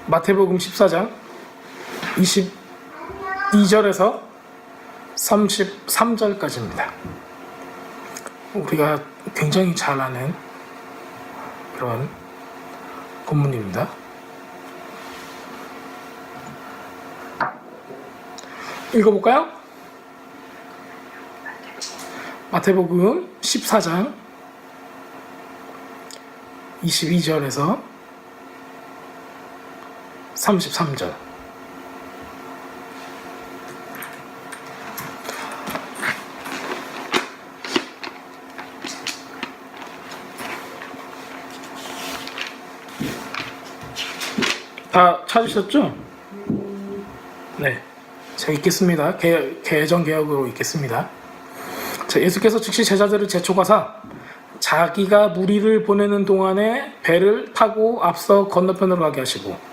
마태복음 14장 22절에서 33절까지입니다. 우리가 굉장히 잘 아는 그런 본문입니다. 읽어볼까요? 마태복음 14장 22절에서 33절. 다 찾으셨죠? 네. 제가 읽겠습니다. 개정개혁으로 읽겠습니다. 자, 예수께서 즉시 제자들을 재촉하사 자기가 무리를 보내는 동안에 배를 타고 앞서 건너편으로 가게 하시고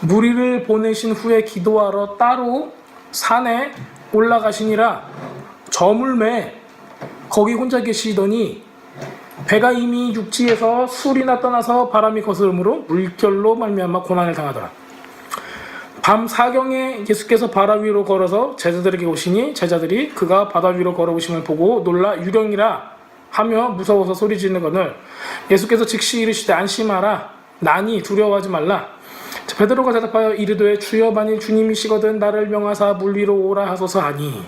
무리를 보내신 후에 기도하러 따로 산에 올라가시니라. 저물매 거기 혼자 계시더니 배가 이미 육지에서 술이나 떠나서 바람이 거스름으로 물결로 말미암아 고난을 당하더라. 밤 사경에 예수께서 바다 위로 걸어서 제자들에게 오시니 제자들이 그가 바다 위로 걸어오심을 보고 놀라 유령이라 하며 무서워서 소리 지르거늘 예수께서 즉시 이르시되 안심하라 나니 두려워하지 말라. 베드로가 대답하여 이르되 주여 만일 주님이시거든 나를 명하사 물 위로 오라 하소서 하니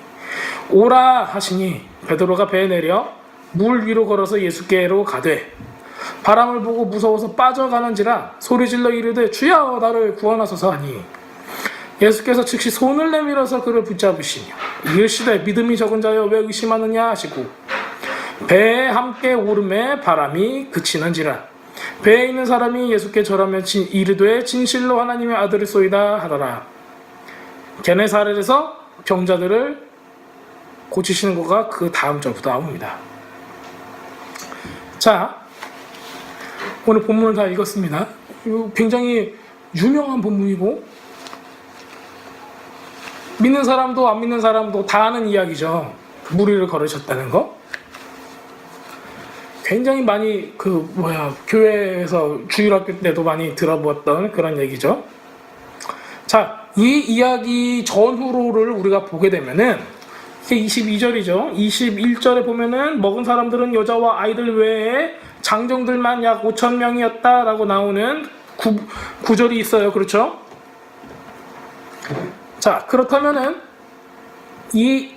오라 하시니 베드로가 배에 내려 물 위로 걸어서 예수께로 가되 바람을 보고 무서워서 빠져가는지라 소리질러 이르되 주여 나를 구원하소서 하니 예수께서 즉시 손을 내밀어서 그를 붙잡으시며 이르시되 믿음이 적은 자여 왜 의심하느냐 하시고 배에 함께 오름에 바람이 그치는지라. 배에 있는 사람이 예수께 절하며 이르되 진실로 하나님의 아들이소이다 하더라. 게네사렛에서 병자들을 고치시는 거가 그 다음 절부터 나옵니다. 자, 오늘 본문을 다 읽었습니다. 이거 굉장히 유명한 본문이고 믿는 사람도 안 믿는 사람도 다 아는 이야기죠. 무리를 걸으셨다는 거. 굉장히 많이 교회에서 주일학교 때도 많이 들어보았던 그런 얘기죠. 자, 이 이야기 전후로를 우리가 보게 되면은 이게 22절이죠. 21절에 보면은 먹은 사람들은 여자와 아이들 외에 장정들만 약 5,000명이었다라고 나오는 구절이 있어요. 그렇죠? 자, 그렇다면은 이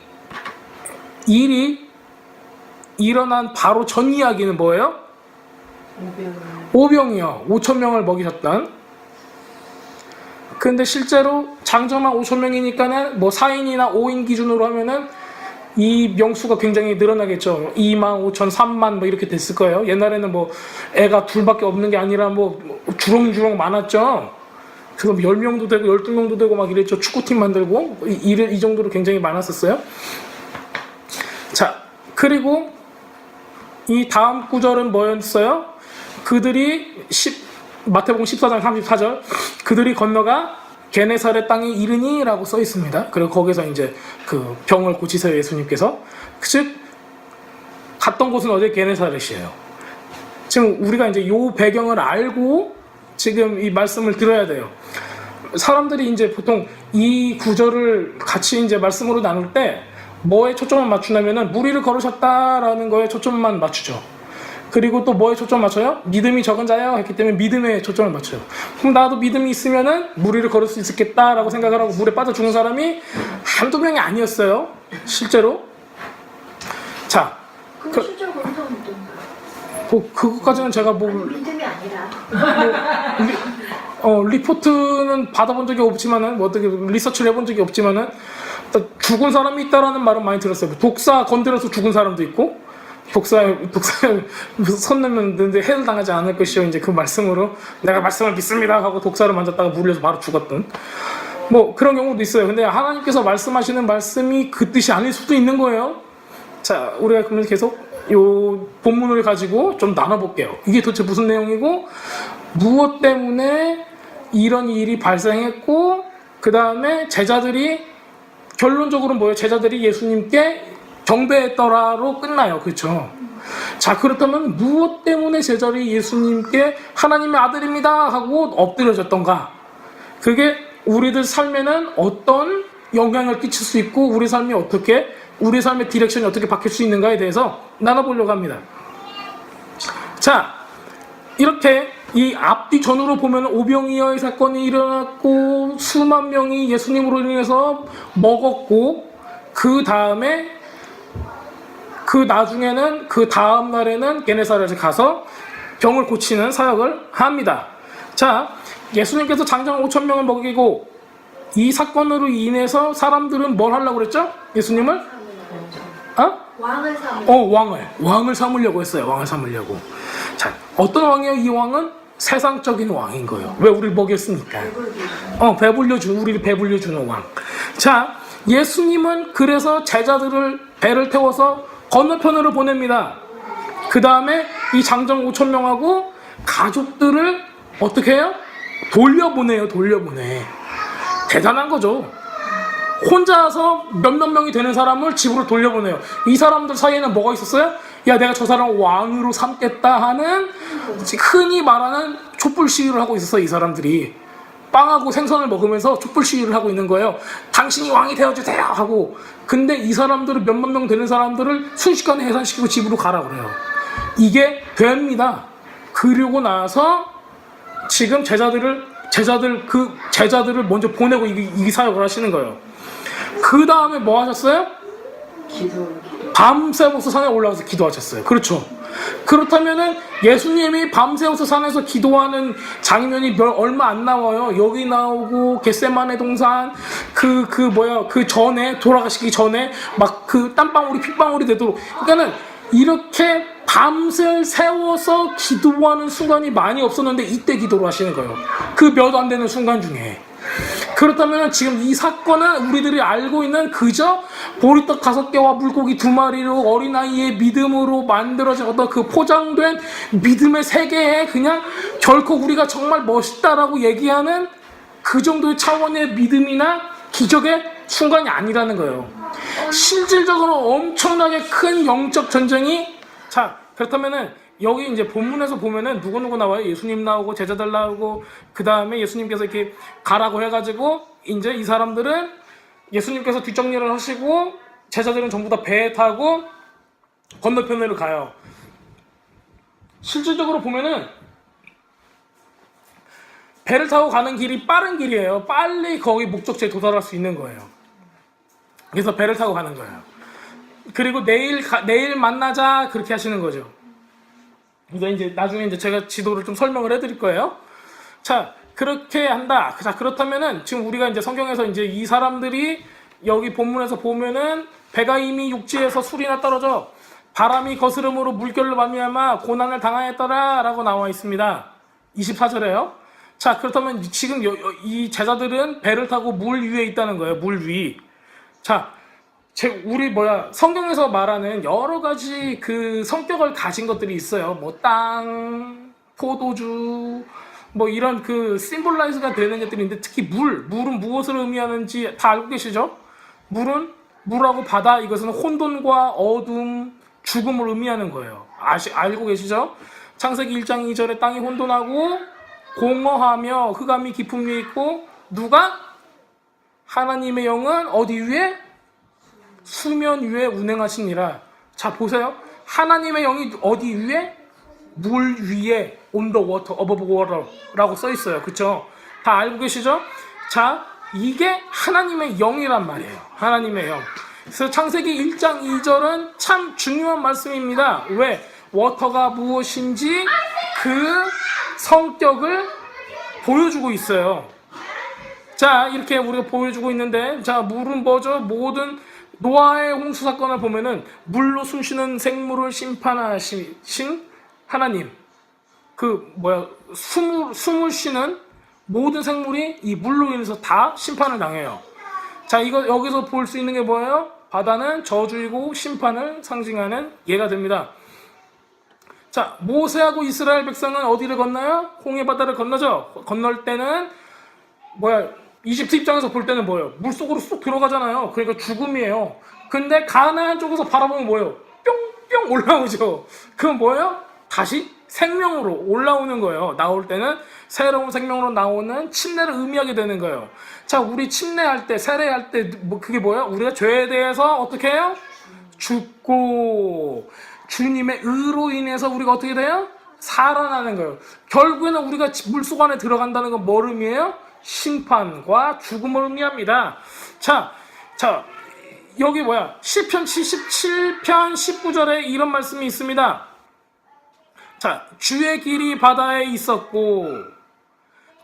일이 일어난 바로 전 이야기는 뭐예요? 오병이요. 5,000명을 먹이셨던. 근데 실제로 장정만 5,000명이니까는 뭐 4인이나 5인 기준으로 하면은 이 명수가 굉장히 늘어나겠죠. 25,000, 3만 뭐 이렇게 됐을 거예요. 옛날에는 뭐 애가 둘밖에 없는 게 아니라 뭐 주렁주렁 많았죠. 그래서 10명도 되고 12명도 되고 막 이랬죠. 축구팀 만들고 이 정도로 굉장히 많았었어요. 자, 그리고 이 다음 구절은 뭐였어요? 그들이 마태복음 14장 34절 그들이 건너가 게네사렛 땅에 이르니 라고 써 있습니다. 그리고 거기서 이제 그 병을 고치세요 예수님께서. 즉 갔던 곳은 어디? 게네사렛이에요. 지금 우리가 이제 요 배경을 알고 지금 이 말씀을 들어야 돼요. 사람들이 이제 보통 이 구절을 같이 이제 말씀으로 나눌 때 뭐에 초점을 맞추냐면은 무리를 걸으셨다라는 거에 초점만 맞추죠. 그리고 또 뭐에 초점을 맞춰요? 믿음이 적은 자요 했기 때문에 믿음에 초점을 맞춰요. 그럼 나도 믿음이 있으면은 무리를 걸을 수 있겠다라고 생각을 하고 물에 빠져 죽은 사람이 한두 명이 아니었어요. 실제로. 자, 실제로 그런 사람이 있던가요? 그것까지는 제가 믿음이 아니라 리포트는 받아본 적이 없지만은 뭐 어떻게 리서치를 해본 적이 없지만은 죽은 사람이 있다라는 말은 많이 들었어요. 독사 건드려서 죽은 사람도 있고 독사에 손 내면 해를 당하지 않을 것이요 이제 그 말씀으로 내가 말씀을 믿습니다 하고 독사를 만졌다가 물려서 바로 죽었던 뭐 그런 경우도 있어요. 근데 하나님께서 말씀하시는 말씀이 그 뜻이 아닐 수도 있는 거예요. 자, 우리가 그러면 계속 요 본문을 가지고 좀 나눠볼게요. 이게 도대체 무슨 내용이고 무엇 때문에 이런 일이 발생했고 그 다음에 제자들이 결론적으로 뭐예요? 제자들이 예수님께 경배했더라로 끝나요. 그렇죠? 자, 그렇다면 무엇 때문에 제자들이 예수님께 하나님의 아들입니다 하고 엎드려졌던가? 그게 우리들 삶에는 어떤 영향을 끼칠 수 있고 우리 삶이 어떻게 우리 삶의 디렉션이 어떻게 바뀔 수 있는가에 대해서 나눠보려고 합니다. 자, 이렇게 이 앞뒤 전후로 보면 오병이어의 사건이 일어났고 수만 명이 예수님으로 인해서 먹었고 그 다음에 그 나중에는 그 다음 날에는 게네사렛에 가서 병을 고치는 사역을 합니다. 자, 예수님께서 장정 5천 명을 먹이고 이 사건으로 인해서 사람들은 뭘 하려고 그랬죠? 예수님을? 왕을 삼으려고. 왕을 삼으려고 했어요. 왕을 삼으려고. 자, 어떤 왕이에요? 이 왕은 세상적인 왕인 거예요. 왜 우리를 먹였으니까. 우리를 배불려 주는 왕. 자, 예수님은 그래서 제자들을 배를 태워서 건너편으로 보냅니다. 그 다음에 이 장정 5천 명하고 가족들을 어떻게 해요? 돌려보내. 대단한 거죠. 혼자서 몇몇 명이 되는 사람을 집으로 돌려보내요. 이 사람들 사이에는 뭐가 있었어요? 야, 내가 저 사람을 왕으로 삼겠다 하는 흔히 말하는 촛불 시위를 하고 있었어요. 이 사람들이 빵하고 생선을 먹으면서 촛불 시위를 하고 있는 거예요. 당신이 왕이 되어주세요 하고. 근데 이 사람들은 몇몇 명 되는 사람들을 순식간에 해산시키고 집으로 가라 그래요. 이게 됩니다. 그리고 나서 지금 제자들을 먼저 보내고 이 사역을 하시는 거예요. 그 다음에 뭐 하셨어요? 밤새워서 산에 올라가서 기도하셨어요. 그렇죠. 그렇다면은 예수님이 밤새워서 산에서 기도하는 장면이 얼마 안 나와요. 여기 나오고 겟세마네 동산 그 전에 돌아가시기 전에 막 그 땀방울이 핏방울이 되도록. 그러니까는 이렇게 밤새 세워서 기도하는 순간이 많이 없었는데 이때 기도를 하시는 거예요. 그 몇 안 되는 순간 중에. 그렇다면 지금 이 사건은 우리들이 알고 있는 그저 보리떡 5개와 물고기 2마리로 어린아이의 믿음으로 만들어진 어떤 그 포장된 믿음의 세계에 그냥 결코 우리가 정말 멋있다라고 얘기하는 그 정도의 차원의 믿음이나 기적의 순간이 아니라는 거예요. 실질적으로 엄청나게 큰 영적 전쟁이. 자, 그렇다면은 여기 이제 본문에서 보면은 누구 나와요? 예수님 나오고 제자들 나오고 그 다음에 예수님께서 이렇게 가라고 해가지고 이제 이 사람들은 예수님께서 뒷정리를 하시고 제자들은 전부 다 배에 타고 건너편으로 가요. 실질적으로 보면은 배를 타고 가는 길이 빠른 길이에요. 빨리 거기 목적지에 도달할 수 있는 거예요. 그래서 배를 타고 가는 거예요. 그리고 내일 만나자 그렇게 하시는 거죠. 이제 나중에 이제 제가 지도를 좀 설명을 해드릴 거예요. 자, 그렇게 한다. 자, 그렇다면은 지금 우리가 이제 성경에서 이제 이 사람들이 여기 본문에서 보면은 배가 이미 육지에서 술이나 떨어져 바람이 거스름으로 물결로 말미암아 고난을 당하였더라라고 나와 있습니다. 24절에요. 자, 그렇다면 지금 이 제자들은 배를 타고 물 위에 있다는 거예요. 물 위. 자, 성경에서 말하는 여러 가지 그 성격을 가진 것들이 있어요. 뭐 땅, 포도주, 뭐 이런 그 심볼라이즈가 되는 것들이 있는데 특히 물은 무엇을 의미하는지 다 알고 계시죠? 물하고 바다, 이것은 혼돈과 어둠, 죽음을 의미하는 거예요. 알고 계시죠? 창세기 1장 2절에 땅이 혼돈하고 공허하며 흑암이 깊음 위에 있고 누가? 하나님의 영은 어디 위에? 수면 위에 운행하시니라. 자, 보세요. 하나님의 영이 어디 위에? 물 위에 on the water, above water라고 써 있어요. 그쵸? 다 알고 계시죠? 자, 이게 하나님의 영이란 말이에요. 하나님의 영. 그래서 창세기 1장 2절은 참 중요한 말씀입니다. 왜? 워터가 무엇인지 그 성격을 보여주고 있어요. 자, 이렇게 우리가 보여주고 있는데, 자, 물은 뭐죠? 모든 노아의 홍수 사건을 보면은 물로 숨쉬는 생물을 심판하신 하나님, 숨을 쉬는 모든 생물이 이 물로 인해서 다 심판을 당해요. 자, 여기서 볼 수 있는 게 뭐예요? 바다는 저주이고 심판을 상징하는 예가 됩니다. 자, 모세하고 이스라엘 백성은 어디를 건너요? 홍해 바다를 건너죠. 건널 때는 이집트 입장에서 볼 때는 뭐예요? 물속으로 쑥 들어가잖아요. 그러니까 죽음이에요. 근데 가나안 쪽에서 바라보면 뭐예요? 뿅뿅 올라오죠. 그건 뭐예요? 다시 생명으로 올라오는 거예요. 나올 때는 새로운 생명으로 나오는 침례를 의미하게 되는 거예요. 자, 우리 침례할 때, 세례할 때, 그게 뭐예요? 우리가 죄에 대해서 어떻게 해요? 죽고, 주님의 의로 인해서 우리가 어떻게 돼요? 살아나는 거예요. 결국에는 우리가 물속 안에 들어간다는 건 뭘 의미해요? 심판과 죽음을 의미합니다. 자, 여기 뭐야? 시편 77편 19절에 이런 말씀이 있습니다. 자, 주의 길이 바다에 있었고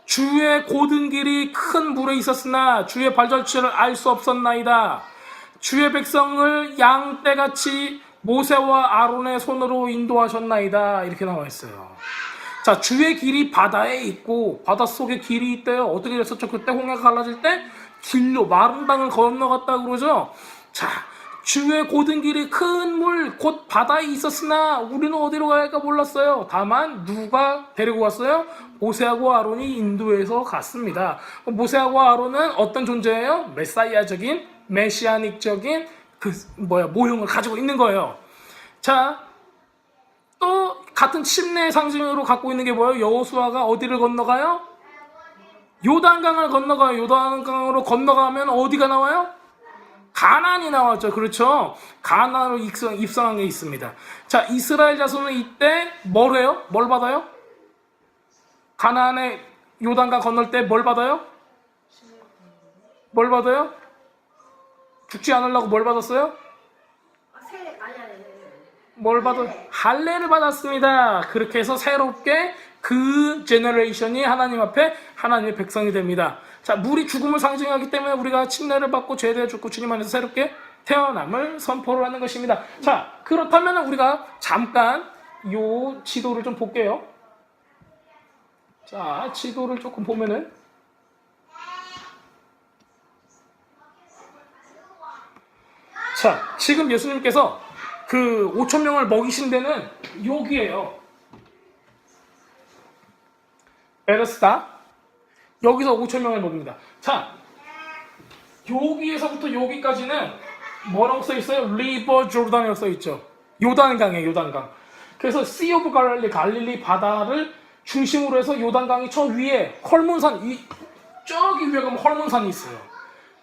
주의 고든 길이 큰 물에 있었으나 주의 발자취를 알 수 없었나이다. 주의 백성을 양떼같이 모세와 아론의 손으로 인도하셨나이다. 이렇게 나와 있어요. 자, 주의 길이 바다에 있고 바닷속에 길이 있대요. 어떻게 됐었죠? 그때 홍해가 갈라질 때 길로 마른 땅을 건너갔다 그러죠. 자, 주의 고든 길이 큰 물 곧 바다에 있었으나 우리는 어디로 가야 할까 몰랐어요. 다만 누가 데리고 갔어요? 모세하고 아론이 인도해서 갔습니다. 모세하고 아론은 어떤 존재예요? 메사이아적인 메시아닉적인 모형을 가지고 있는 거예요. 자, 또 같은 침례의 상징으로 갖고 있는 게 뭐예요? 여호수아가 어디를 건너가요? 요단강을 건너가요. 요단강으로 건너가면 어디가 나와요? 가나안이 나왔죠. 그렇죠? 가나안으로 입성한 게 있습니다. 자, 이스라엘 자손은 이때 뭘 해요? 뭘 받아요? 가나안의 요단강 건널 때 뭘 받아요? 뭘 받아요? 죽지 않으려고 뭘 받았어요? 뭘 받아요? 할례를 받았습니다. 그렇게 해서 새롭게 그 제너레이션이 하나님 앞에 하나님의 백성이 됩니다. 자, 물이 죽음을 상징하기 때문에 우리가 침례를 받고 죄에 대해 죽고 주님 안에서 새롭게 태어남을 선포를 하는 것입니다. 자, 그렇다면 우리가 잠깐 요 지도를 좀 볼게요. 자, 지도를 조금 보면은 자, 지금 예수님께서 그 5,000명을 먹이신 데는 여기에요. 베레스다. 여기서 5,000명을 먹입니다. 자, 여기에서부터 여기까지는 뭐라고 써있어요? 리버 조르단이라고 써있죠. 요단강이에요. 요단강. 그래서 씨 오브 갈릴리 바다를 중심으로 해서 요단강이 저 위에 헐몬산, 저기 위에 가면 헐몬산이 있어요.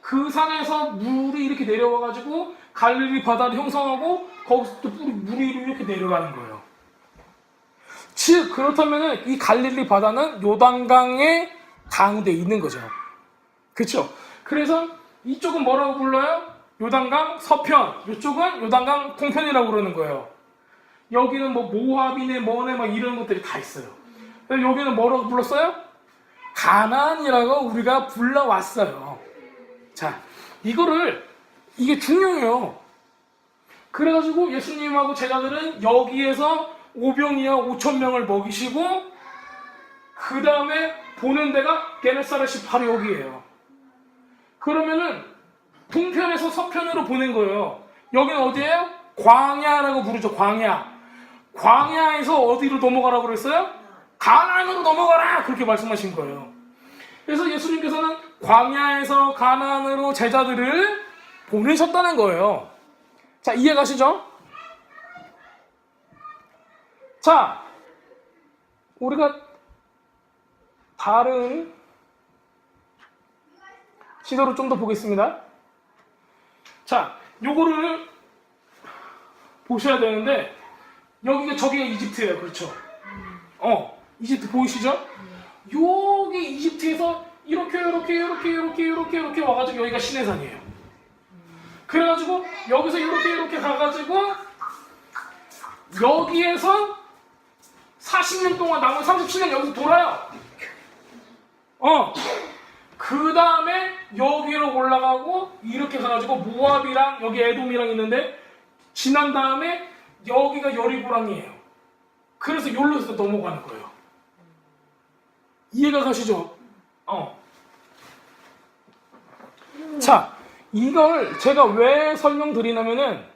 그 산에서 물이 이렇게 내려와가지고 갈릴리 바다를 형성하고 거기서부터 물이 이렇게 내려가는 거예요. 즉 그렇다면 이 갈릴리 바다는 요단강의 가운데 있는 거죠. 그렇죠? 그래서 이쪽은 뭐라고 불러요? 요단강 서편, 이쪽은 요단강 동편이라고 그러는 거예요. 여기는 뭐 모압이네 뭐네 막 이런 것들이 다 있어요. 여기는 뭐라고 불렀어요? 가나안이라고 우리가 불러왔어요. 자, 이게 중요해요. 그래가지고 예수님하고 제자들은 여기에서 오병이어 5,000명을 먹이시고 그 다음에 보낸 데가 게네사렛이 바로 여기예요. 그러면은 동편에서 서편으로 보낸 거예요. 여기는 어디예요? 광야라고 부르죠. 광야에서 어디로 넘어가라고 그랬어요? 가나안으로 넘어가라! 그렇게 말씀하신 거예요. 그래서 예수님께서는 광야에서 가나안으로 제자들을 보내셨다는 거예요. 자, 이해가시죠? 자, 우리가 다른 지도를 좀 더 보겠습니다. 자, 요거를 보셔야 되는데 저기가 이집트예요. 그렇죠? 이집트 보이시죠? 여기 이집트에서 이렇게 와가지고 여기가 시내산이에요. 그래가지고 여기서 이렇게 가가지고 여기에서 40년 동안 남은 37년 여기서 돌아요. 그 다음에 여기로 올라가고 이렇게 가가지고 모압이랑 여기 에돔이랑 있는데 지난 다음에 여기가 여리고랑이에요. 그래서 여기서 넘어가는 거예요. 이해가 가시죠? 자, 이걸 제가 왜 설명드리냐면은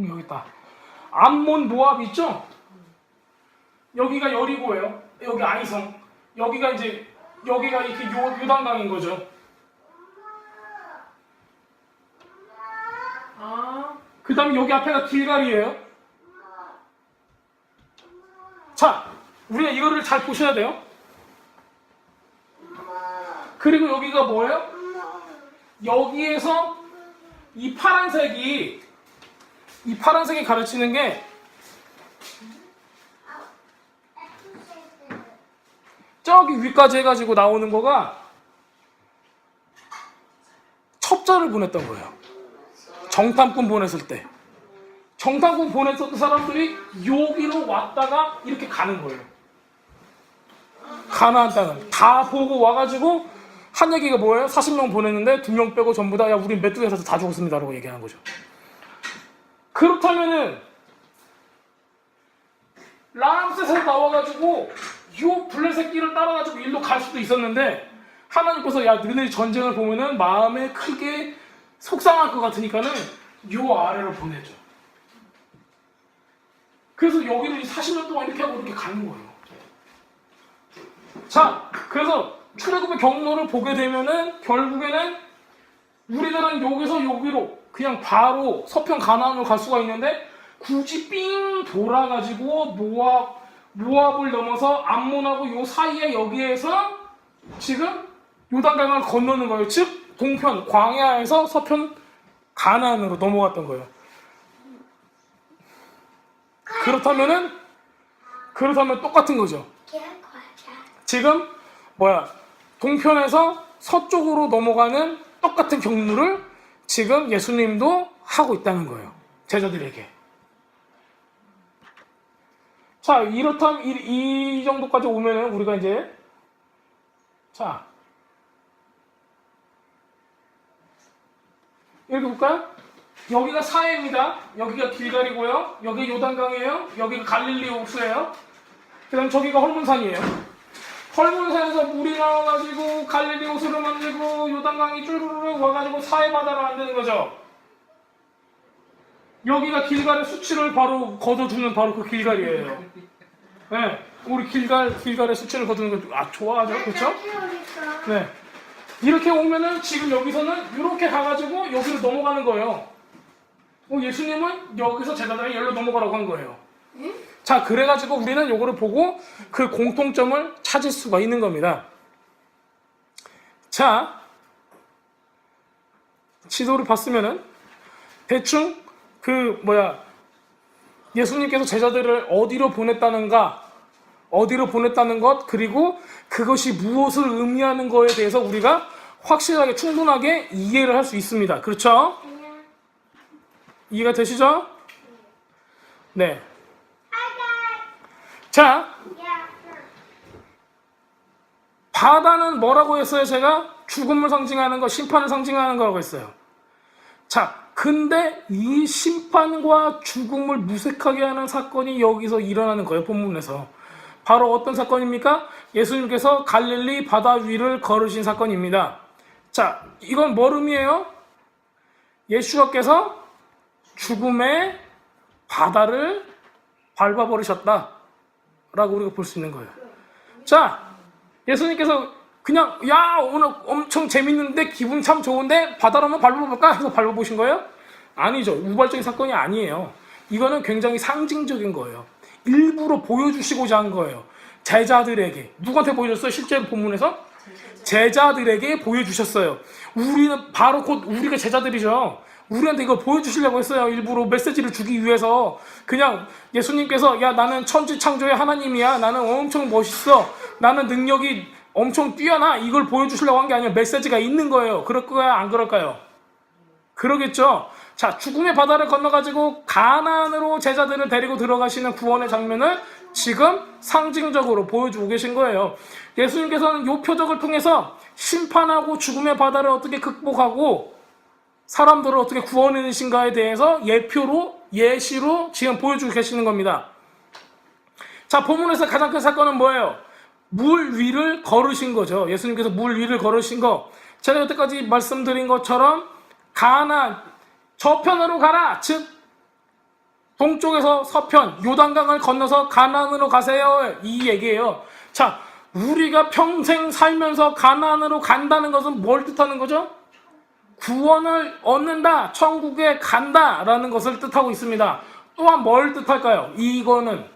여기 있다. 암몬 모압 있죠? 여기가 여리고예요. 여기 아이성. 여기가 이렇게 요단강인 거죠. 그 다음에 여기 앞에가 길갈이에요. 자, 우리가 이거를 잘 보셔야 돼요. 그리고 여기가 뭐예요? 여기에서 이 파란색이 가르치는 게 저기 위까지 해가지고 나오는 거가 첩자를 보냈던 거예요. 정탐꾼 보냈을 때. 정탐꾼 보냈었던 사람들이 여기로 왔다가 이렇게 가는 거예요. 가나안 땅을 다 보고 와가지고 한 얘기가 뭐예요? 40명 보냈는데 2명 빼고 전부 다 야 우린 메뚜기에서 다 죽었습니다 라고 얘기하는 거죠. 그렇다면은 라암셋에서 나와가지고 요 블레셋길을 따라가지고 일로 갈 수도 있었는데 하나님께서 야 너희들이 전쟁을 보면은 마음에 크게 속상할 것 같으니까는 요 아래로 보내줘. 그래서 여기를 40년 동안 이렇게 하고 이렇게 가는 거예요. 자, 그래서 출애굽의 경로를 보게 되면은 결국에는 우리들은 여기서 여기로 그냥 바로 서편 가나안으로 갈 수가 있는데 굳이 삥 돌아가지고 모압을 넘어서 암몬하고 요 사이에 여기에서 지금 요단강을 건너는 거예요. 즉 동편 광야에서 서편 가나안으로 넘어갔던 거예요. 그렇다면 똑같은 거죠. 지금 동편에서 서쪽으로 넘어가는 똑같은 경로를 지금 예수님도 하고 있다는 거예요. 제자들에게. 자, 이렇다면 이 정도까지 오면은 우리가 이제 자 이렇게 볼까요? 여기가 사해입니다. 여기가 길갈이고요. 여기 요단강이에요. 여기가 갈릴리 호수예요. 그 다음 저기가 헐몬산이에요. 헐몬산에서 물이 나와가지고 갈릴리 호수를 만들고 요단강이 쭈르르 와가지고 사해 바다를 만드는 거죠. 여기가 길갈의 수치를 바로 거둬주는 바로 그 길갈이에요. 네, 우리 길갈의 수치를 거두는 거 좋아하죠, 그렇죠? 네, 이렇게 오면은 지금 여기서는 이렇게 가가지고 여기로 넘어가는 거예요. 예수님은 여기서 제자들이 여기로 넘어가라고 한 거예요. 자, 그래가지고 우리는 요거를 보고 그 공통점을 찾을 수가 있는 겁니다. 자, 지도를 봤으면은 대충 예수님께서 제자들을 어디로 보냈다는 것, 그리고 그것이 무엇을 의미하는 거에 대해서 우리가 확실하게 충분하게 이해를 할 수 있습니다. 그렇죠? 이해가 되시죠? 네. 자, 바다는 뭐라고 했어요? 제가 죽음을 상징하는 거, 심판을 상징하는 거라고 했어요. 자, 근데 이 심판과 죽음을 무색하게 하는 사건이 여기서 일어나는 거예요, 본문에서. 바로 어떤 사건입니까? 예수님께서 갈릴리 바다 위를 걸으신 사건입니다. 자, 이건 뭘 의미해요? 예수님께서 죽음의 바다를 밟아버리셨다 라고 우리가 볼 수 있는 거예요. 자, 예수님께서 그냥 야 오늘 엄청 재밌는데 기분 참 좋은데 바다로 한번 밟아볼까 해서 밟아보신 거예요? 아니죠. 우발적인 사건이 아니에요. 이거는 굉장히 상징적인 거예요. 일부러 보여주시고자 한 거예요. 제자들에게. 누구한테 보여줬어요? 실제 본문에서? 제자들에게 보여주셨어요. 우리는 바로 곧 우리가 제자들이죠. 우리한테 이걸 보여주시려고 했어요. 일부러 메시지를 주기 위해서. 그냥 예수님께서 야 나는 천지창조의 하나님이야. 나는 엄청 멋있어. 나는 능력이 엄청 뛰어나. 이걸 보여주시려고 한 게 아니라 메시지가 있는 거예요. 그럴까요? 안 그럴까요? 그러겠죠. 자, 죽음의 바다를 건너가지고 가나안으로 제자들을 데리고 들어가시는 구원의 장면을 지금 상징적으로 보여주고 계신 거예요. 예수님께서는 이 표적을 통해서 심판하고 죽음의 바다를 어떻게 극복하고 사람들을 어떻게 구원해내신가에 대해서 예시로 지금 보여주고 계시는 겁니다. 자, 본문에서 가장 큰 사건은 뭐예요? 물 위를 걸으신 거죠. 예수님께서 물 위를 걸으신 거. 제가 여태까지 말씀드린 것처럼 가나안 저편으로 가라. 즉 동쪽에서 서편 요단강을 건너서 가나안으로 가세요. 이 얘기예요. 자, 우리가 평생 살면서 가나안으로 간다는 것은 뭘 뜻하는 거죠? 구원을 얻는다, 천국에 간다라는 것을 뜻하고 있습니다. 또한 뭘 뜻할까요? 이거는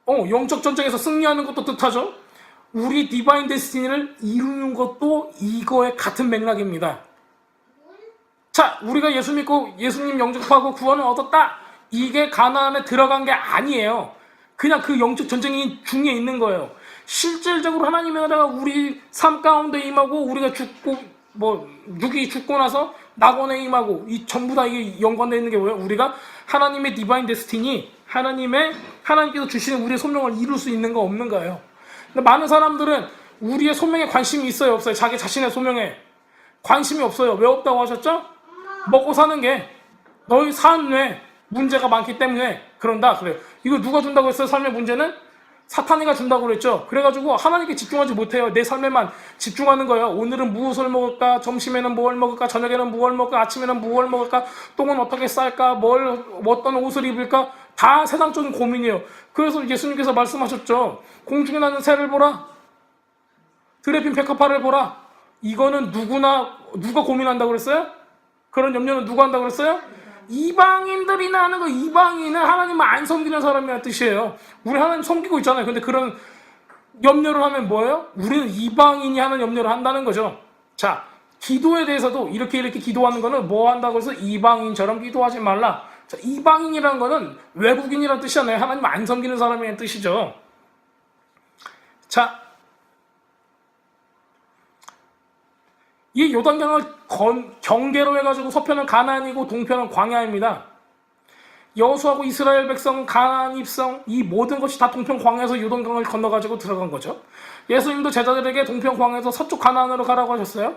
영적 전쟁에서 승리하는 것도 뜻하죠. 우리 디바인 데스티니를 이루는 것도 이거에 같은 맥락입니다. 자, 우리가 예수 믿고 예수님 영접하고 구원을 얻었다. 이게 가나안에 들어간 게 아니에요. 그냥 그 영적 전쟁이 중에 있는 거예요. 실질적으로 하나님의 나라가 우리 삶 가운데 임하고 우리가 죽고 육이 죽고 나서 낙원에 임하고 이 전부 다 이게 연관되어 있는 게 뭐예요? 우리가 하나님의 디바인 데스티니, 하나님께서 주시는 우리의 소명을 이룰 수 있는 거 없는 거예요. 근데 많은 사람들은 우리의 소명에 관심이 있어요, 없어요? 자기 자신의 소명에 관심이 없어요. 왜 없다고 하셨죠? 먹고 사는 게 너희 삶에 문제가 많기 때문에 그런다. 그래요. 이거 누가 준다고 했어요? 삶의 문제는 사탄이가 준다고 그랬죠. 그래가지고 하나님께 집중하지 못해요. 내 삶에만 집중하는 거예요. 오늘은 무엇을 먹을까? 점심에는 뭘 먹을까? 저녁에는 무엇을 먹을까? 아침에는 무엇을 먹을까? 똥은 어떻게 쌀까? 어떤 옷을 입을까? 다 세상적인 고민이에요. 그래서 예수님께서 말씀하셨죠. 공중에 나는 새를 보라. 들에 핀 백합화를 보라. 이거는 누가 고민한다고 그랬어요? 그런 염려는 누가 한다고 그랬어요? 이방인들이나 하는 거. 이방인은 하나님을 안 섬기는 사람이라는 뜻이에요. 우리 하나님 섬기고 있잖아요. 근데 그런 염려를 하면 뭐예요? 우리는 이방인이 하는 염려를 한다는 거죠. 자, 기도에 대해서도 이렇게 기도하는 거는 뭐 한다고 해서 이방인처럼 기도하지 말라. 자, 이방인이라는 거는 외국인이라는 뜻이잖아요. 하나님 안 섬기는 사람이라는 뜻이죠. 자, 이 요단강을 경계로 해가지고 서편은 가나안이고 동편은 광야입니다. 여호수아하고 이스라엘 백성 가나안 입성 이 모든 것이 다 동편 광야에서 요단강을 건너가지고 들어간 거죠. 예수님도 제자들에게 동편 광야에서 서쪽 가나안으로 가라고 하셨어요.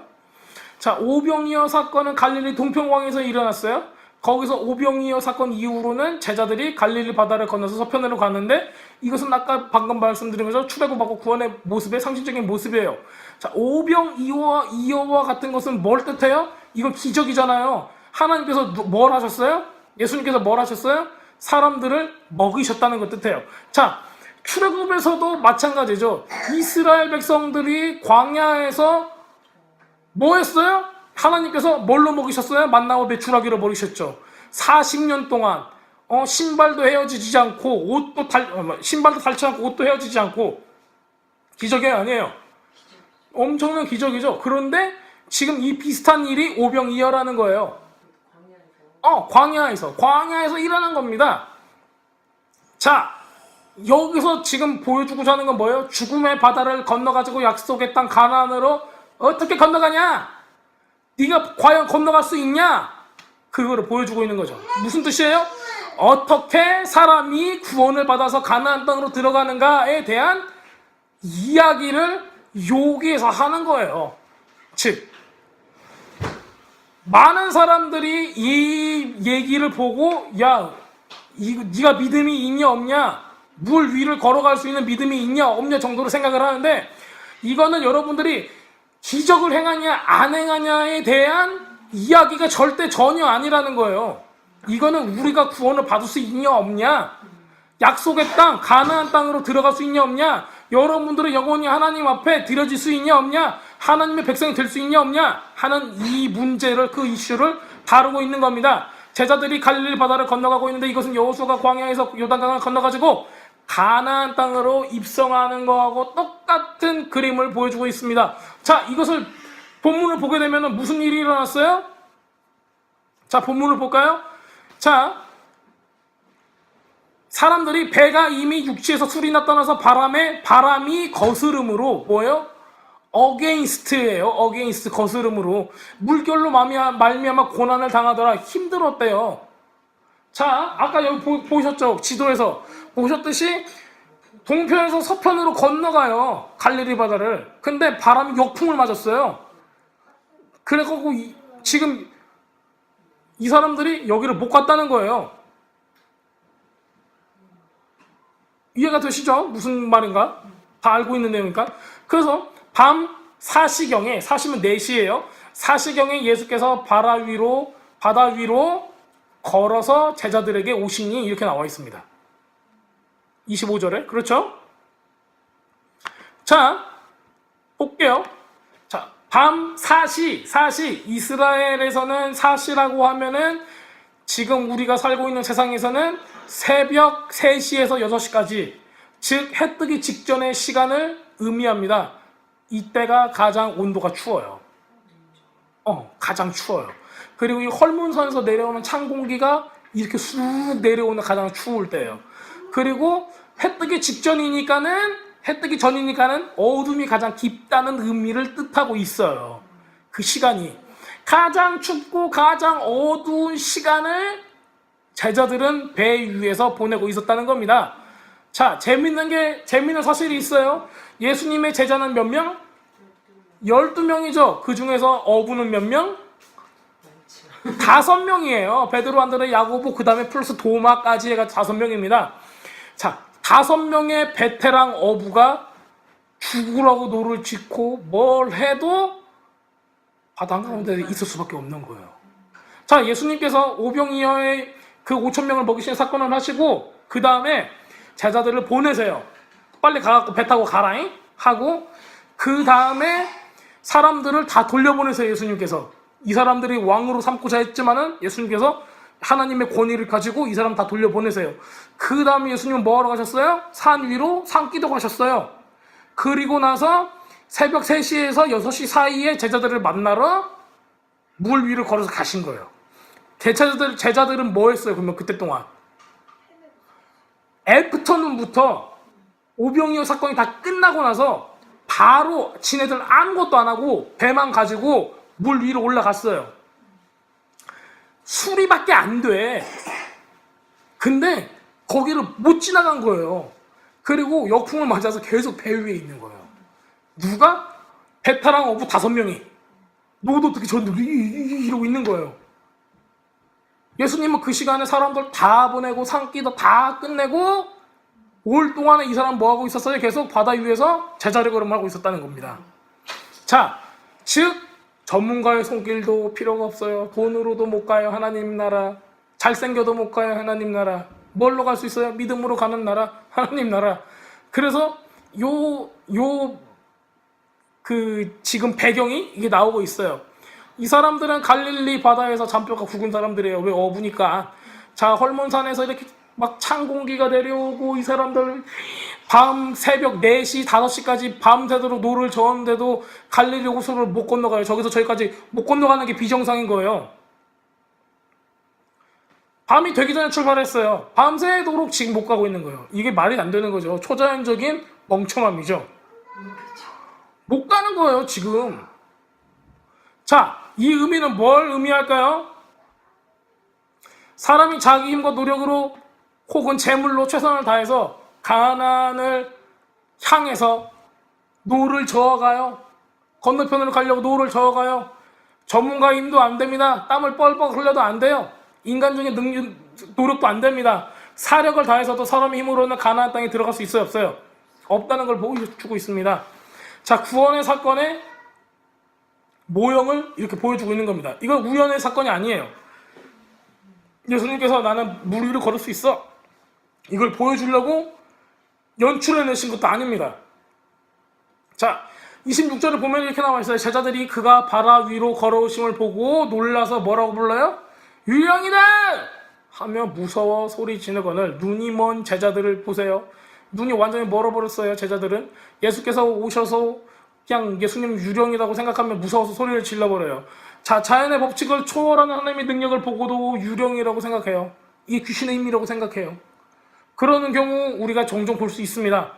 자, 오병이어 사건은 갈릴리 동편 광야에서 일어났어요. 거기서 오병이어 사건 이후로는 제자들이 갈릴리 바다를 건너서 서편으로 가는데 이것은 아까 방금 말씀드린 것처럼 출애굽하고 구원의 모습의 상징적인 모습이에요. 자, 오병이어와 같은 것은 뭘 뜻해요? 이건 기적이잖아요. 하나님께서 뭘 하셨어요? 예수님께서 뭘 하셨어요? 사람들을 먹이셨다는 걸 뜻해요. 자, 출애굽에서도 마찬가지죠. 이스라엘 백성들이 광야에서 뭐 했어요? 하나님께서 뭘로 먹이셨어요? 만나와 메추라기로 먹이셨죠. 40년 동안 신발도 헤어지지 않고 신발도 닳지 않고 옷도 헤어지지 않고 기적이 아니에요. 엄청난 기적이죠. 그런데 지금 이 비슷한 일이 오병이어라는 거예요. 광야에서 일어난 겁니다. 자, 여기서 지금 보여주고자 하는 건 뭐예요? 죽음의 바다를 건너가지고 약속의 땅 가나안으로 어떻게 건너가냐? 네가 과연 건너갈 수 있냐? 그거를 보여주고 있는 거죠. 무슨 뜻이에요? 어떻게 사람이 구원을 받아서 가나안 땅으로 들어가는가에 대한 이야기를 여기에서 하는 거예요. 즉, 많은 사람들이 이 얘기를 보고 네가 믿음이 있냐 없냐, 물 위를 걸어갈 수 있는 믿음이 있냐 없냐 정도로 생각을 하는데, 이거는 여러분들이 기적을 행하냐 안 행하냐에 대한 이야기가 전혀 아니라는 거예요. 이거는 우리가 구원을 받을 수 있냐 없냐, 약속의 땅 가나안 땅으로 들어갈 수 있냐 없냐, 여러분들은 영원히 하나님 앞에 드려질 수 있냐 없냐, 하나님의 백성이 될 수 있냐 없냐 하는 이 문제를, 그 이슈를 다루고 있는 겁니다. 제자들이 갈릴리 바다를 건너가고 있는데 이것은 여호수아가 광야에서 요단강을 건너가지고 가나안 땅으로 입성하는 거하고 똑같은 그림을 보여주고 있습니다. 자, 이것을 본문을 보게 되면 무슨 일이 일어났어요? 자, 본문을 볼까요? 자, 사람들이 배가 이미 육지에서 술이 나타나서 바람이 거스름으로 뭐예요? 어게인스트예요. 어게인스트, 거스름으로 물결로 말미암아 고난을 당하더라. 힘들었대요. 자, 아까 여기 보셨죠? 지도에서 보셨듯이 동편에서 서편으로 건너가요. 갈릴리 바다를. 근데 바람이 역풍을 맞았어요. 그래갖고 지금 이 사람들이 여기를 못 갔다는 거예요. 이해가 되시죠? 무슨 말인가? 다 알고 있는 내용이니까. 그래서 밤 4시경에, 4시면 4시예요. 4시경에 예수께서 바다 위로 걸어서 제자들에게 오시니 이렇게 나와 있습니다. 25절에. 그렇죠? 자, 볼게요. 자, 밤 4시. 이스라엘에서는 4시라고 하면은 지금 우리가 살고 있는 세상에서는 새벽 3시에서 6시까지, 즉 해 뜨기 직전의 시간을 의미합니다. 이때가 가장 온도가 추워요. 가장 추워요. 그리고 이 헐몬선에서 내려오는 찬 공기가 이렇게 쑥 내려오는 가장 추울 때예요. 그리고 해 뜨기 전이니까는 어둠이 가장 깊다는 의미를 뜻하고 있어요. 그 시간이 가장 춥고 가장 어두운 시간을 제자들은 배 위에서 보내고 있었다는 겁니다. 자, 재밌는 사실이 있어요. 예수님의 제자는 몇 명? 12명이죠. 그 중에서 어부는 몇 명? 5명이에요. 베드로, 안드레, 야고보, 그 다음에 플러스 도마까지 해가 5명입니다. 자, 5명의 베테랑 어부가 죽으라고 노를 짓고 뭘 해도 바다 한가운데 있을 수밖에 없는 거예요. 자, 예수님께서 오병이어의 그 5,000명을 먹이시는 사건을 하시고 그 다음에 제자들을 보내세요. 빨리 가갖고 배 타고 가라잉 하고 그 다음에 사람들을 다 돌려보내세요. 예수님께서 이 사람들이 왕으로 삼고자 했지만은 예수님께서 하나님의 권위를 가지고 이 사람 다 돌려보내세요. 그 다음에 예수님은 뭐하러 가셨어요? 산 위로 산기도 가셨어요. 그리고 나서 새벽 3시에서 6시 사이에 제자들을 만나러 물 위를 걸어서 가신 거예요. 제자들은 뭐 했어요? 그러면 그때 동안 애프터눈부터 오병이어 사건이 다 끝나고 나서 바로 지네들 아무것도 안 하고 배만 가지고 물 위로 올라갔어요. 수리밖에 안 돼. 근데 거기를 못 지나간 거예요. 그리고 역풍을 맞아서 계속 배 위에 있는 거예요. 누가? 베테랑 어부 5명이 너도 어떻게 저런데 이러고 있는 거예요. 예수님은 그 시간에 사람들 다 보내고 산기도 다 끝내고 올 동안에 이 사람 뭐하고 있었어요? 계속 바다 위에서 제자리걸음을 하고 있었다는 겁니다. 자, 즉 전문가의 손길도 필요가 없어요. 돈으로도 못 가요. 하나님 나라. 잘생겨도 못 가요. 하나님 나라. 뭘로 갈 수 있어요? 믿음으로 가는 나라. 하나님 나라. 그래서 지금 배경이 이게 나오고 있어요. 이 사람들은 갈릴리 바다에서 잔뼈가 굵은 사람들이에요. 왜? 어부니까. 자, 헐몬산에서 이렇게 막 찬 공기가 내려오고 이 사람들 밤 새벽 4시, 5시까지 밤새도록 노를 저었는데도 갈릴리 호수를 못 건너가요. 저기서 저기까지 못 건너가는 게 비정상인 거예요. 밤이 되기 전에 출발했어요. 밤새도록 지금 못 가고 있는 거예요. 이게 말이 안 되는 거죠. 초자연적인 멍청함이죠. 못 가는 거예요, 지금. 자, 이 의미는 뭘 의미할까요? 사람이 자기 힘과 노력으로 혹은 재물로 최선을 다해서 가나안을 향해서 노를 저어가요. 건너편으로 가려고 노를 저어가요. 전문가의 힘도 안 됩니다. 땀을 뻘뻘 흘려도 안 돼요. 인간적인 노력도 안 됩니다. 사력을 다해서도 사람의 힘으로는 가나안 땅에 들어갈 수 있어요, 없어요? 없다는 걸 보여주고 있습니다. 자, 구원의 사건의 모형을 이렇게 보여주고 있는 겁니다. 이건 우연의 사건이 아니에요. 예수님께서 나는 물 위를 걸을 수 있어. 이걸 보여주려고 연출해내신 것도 아닙니다. 자, 26절을 보면 이렇게 나와 있어요. 제자들이 그가 바다 위로 걸어오심을 보고 놀라서 뭐라고 불러요? 유령이다! 하며 무서워 소리 지르거늘 눈이 먼 제자들을 보세요. 눈이 완전히 멀어버렸어요. 제자들은 예수께서 오셔서 그냥 예수님 유령이라고 생각하면 무서워서 소리를 질러버려요. 자, 자연의 법칙을 초월하는 하나님의 능력을 보고도 유령이라고 생각해요. 이게 귀신의 힘이라고 생각해요. 그러는 경우 우리가 종종 볼 수 있습니다.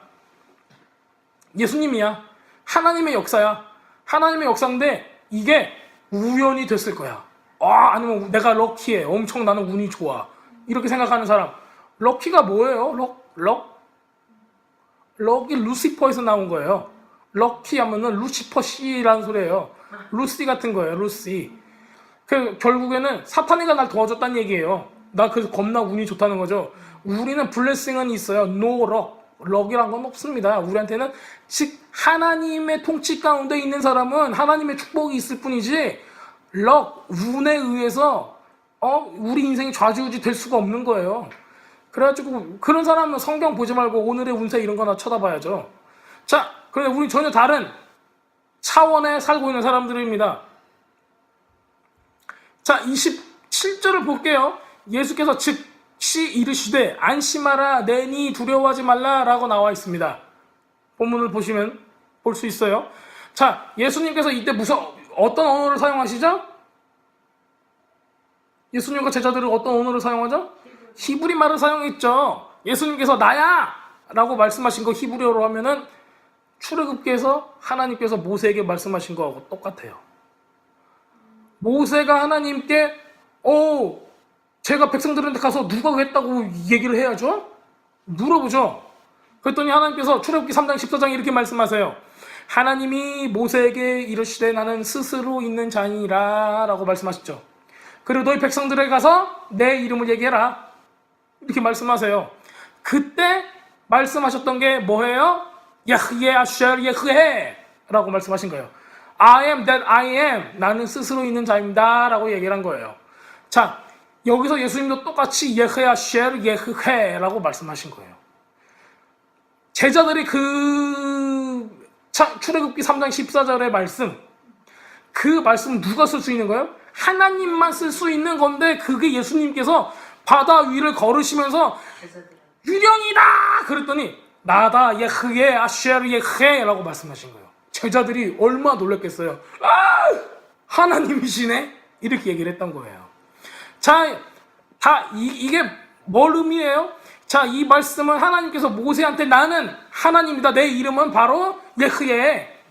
예수님이야. 하나님의 역사야. 하나님의 역사인데 이게 우연이 됐을 거야. 아니면 내가 럭키해. 엄청 나는 운이 좋아. 이렇게 생각하는 사람. 럭키가 뭐예요? 럭이 루시퍼에서 나온 거예요. 럭키 하면은 루시퍼 씨라는 소리예요. 루시 같은 거예요. 루시. 결국에는 사탄이가 날 도와줬다는 얘기예요. 나 그래서 겁나 운이 좋다는 거죠. 우리는 블레싱은 있어요. 노 럭. 럭이란 건 없습니다. 우리한테는 즉 하나님의 통치 가운데 있는 사람은 하나님의 축복이 있을 뿐이지 럭, 운에 의해서 우리 인생이 좌지우지 될 수가 없는 거예요. 그래가지고 그런 사람은 성경 보지 말고 오늘의 운세 이런 거나 쳐다봐야죠. 자, 그런데 우리 전혀 다른 차원에 살고 있는 사람들입니다. 자, 27절을 볼게요. 예수께서 즉 이르시되 안심하라 내니 두려워하지 말라라고 나와 있습니다. 본문을 보시면 볼 수 있어요. 자, 예수님께서 이때 어떤 언어를 사용하시죠? 예수님과 제자들은 어떤 언어를 사용하죠? 히브리 말을 사용했죠. 예수님께서 나야! 라고 말씀하신 거 히브리어로 하면은 출애굽기에서 하나님께서 모세에게 말씀하신 거하고 똑같아요. 모세가 하나님께 제가 백성들한테 가서 누가 했다고 얘기를 해야죠? 물어보죠. 그랬더니 하나님께서 출애굽기 3장 14장 이렇게 말씀하세요. 하나님이 모세에게 이르시되 나는 스스로 있는 자니라 라고 말씀하셨죠. 그리고 너희 백성들에게 가서 내 이름을 얘기해라 이렇게 말씀하세요. 그때 말씀하셨던 게 뭐예요? 야흐예 아슈엘 예흐에 라고 말씀하신 거예요. I am that I am. 나는 스스로 있는 자입니다 라고 얘기를 한 거예요. 자, 여기서 예수님도 똑같이 예흐에 아슈엘 예흐에 라고 말씀하신 거예요. 제자들이 출애굽기 3장 14절의 말씀, 그 말씀 누가 쓸 수 있는 거예요? 하나님만 쓸 수 있는 건데 그게 예수님께서 바다 위를 걸으시면서 유령이다! 그랬더니 나다 예흐에 아슈엘 예흐에 라고 말씀하신 거예요. 제자들이 얼마나 놀랐겠어요. 하나님이시네? 이렇게 얘기를 했던 거예요. 자, 이게 뭘 의미해요? 자, 이 말씀은 하나님께서 모세한테 나는 하나님이다. 내 이름은 바로 예흐에.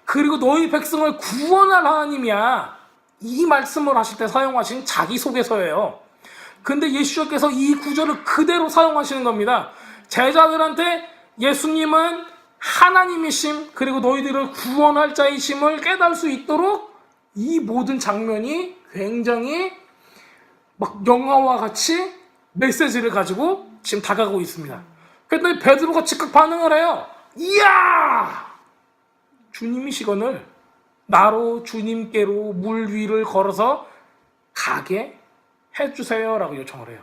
그리고 너희 백성을 구원할 하나님이야. 이 말씀을 하실 때 사용하신 자기소개서예요. 근데 예수님께서 이 구절을 그대로 사용하시는 겁니다. 제자들한테 예수님은 하나님이심, 그리고 너희들을 구원할 자이심을 깨달을 수 있도록 이 모든 장면이 굉장히 막 영화와 같이 메시지를 가지고 지금 다가가고 있습니다. 그랬더니 베드로가 즉각 반응을 해요. 이야! 주님이시거늘 나로 주님께로 물 위를 걸어서 가게 해주세요 라고 요청을 해요.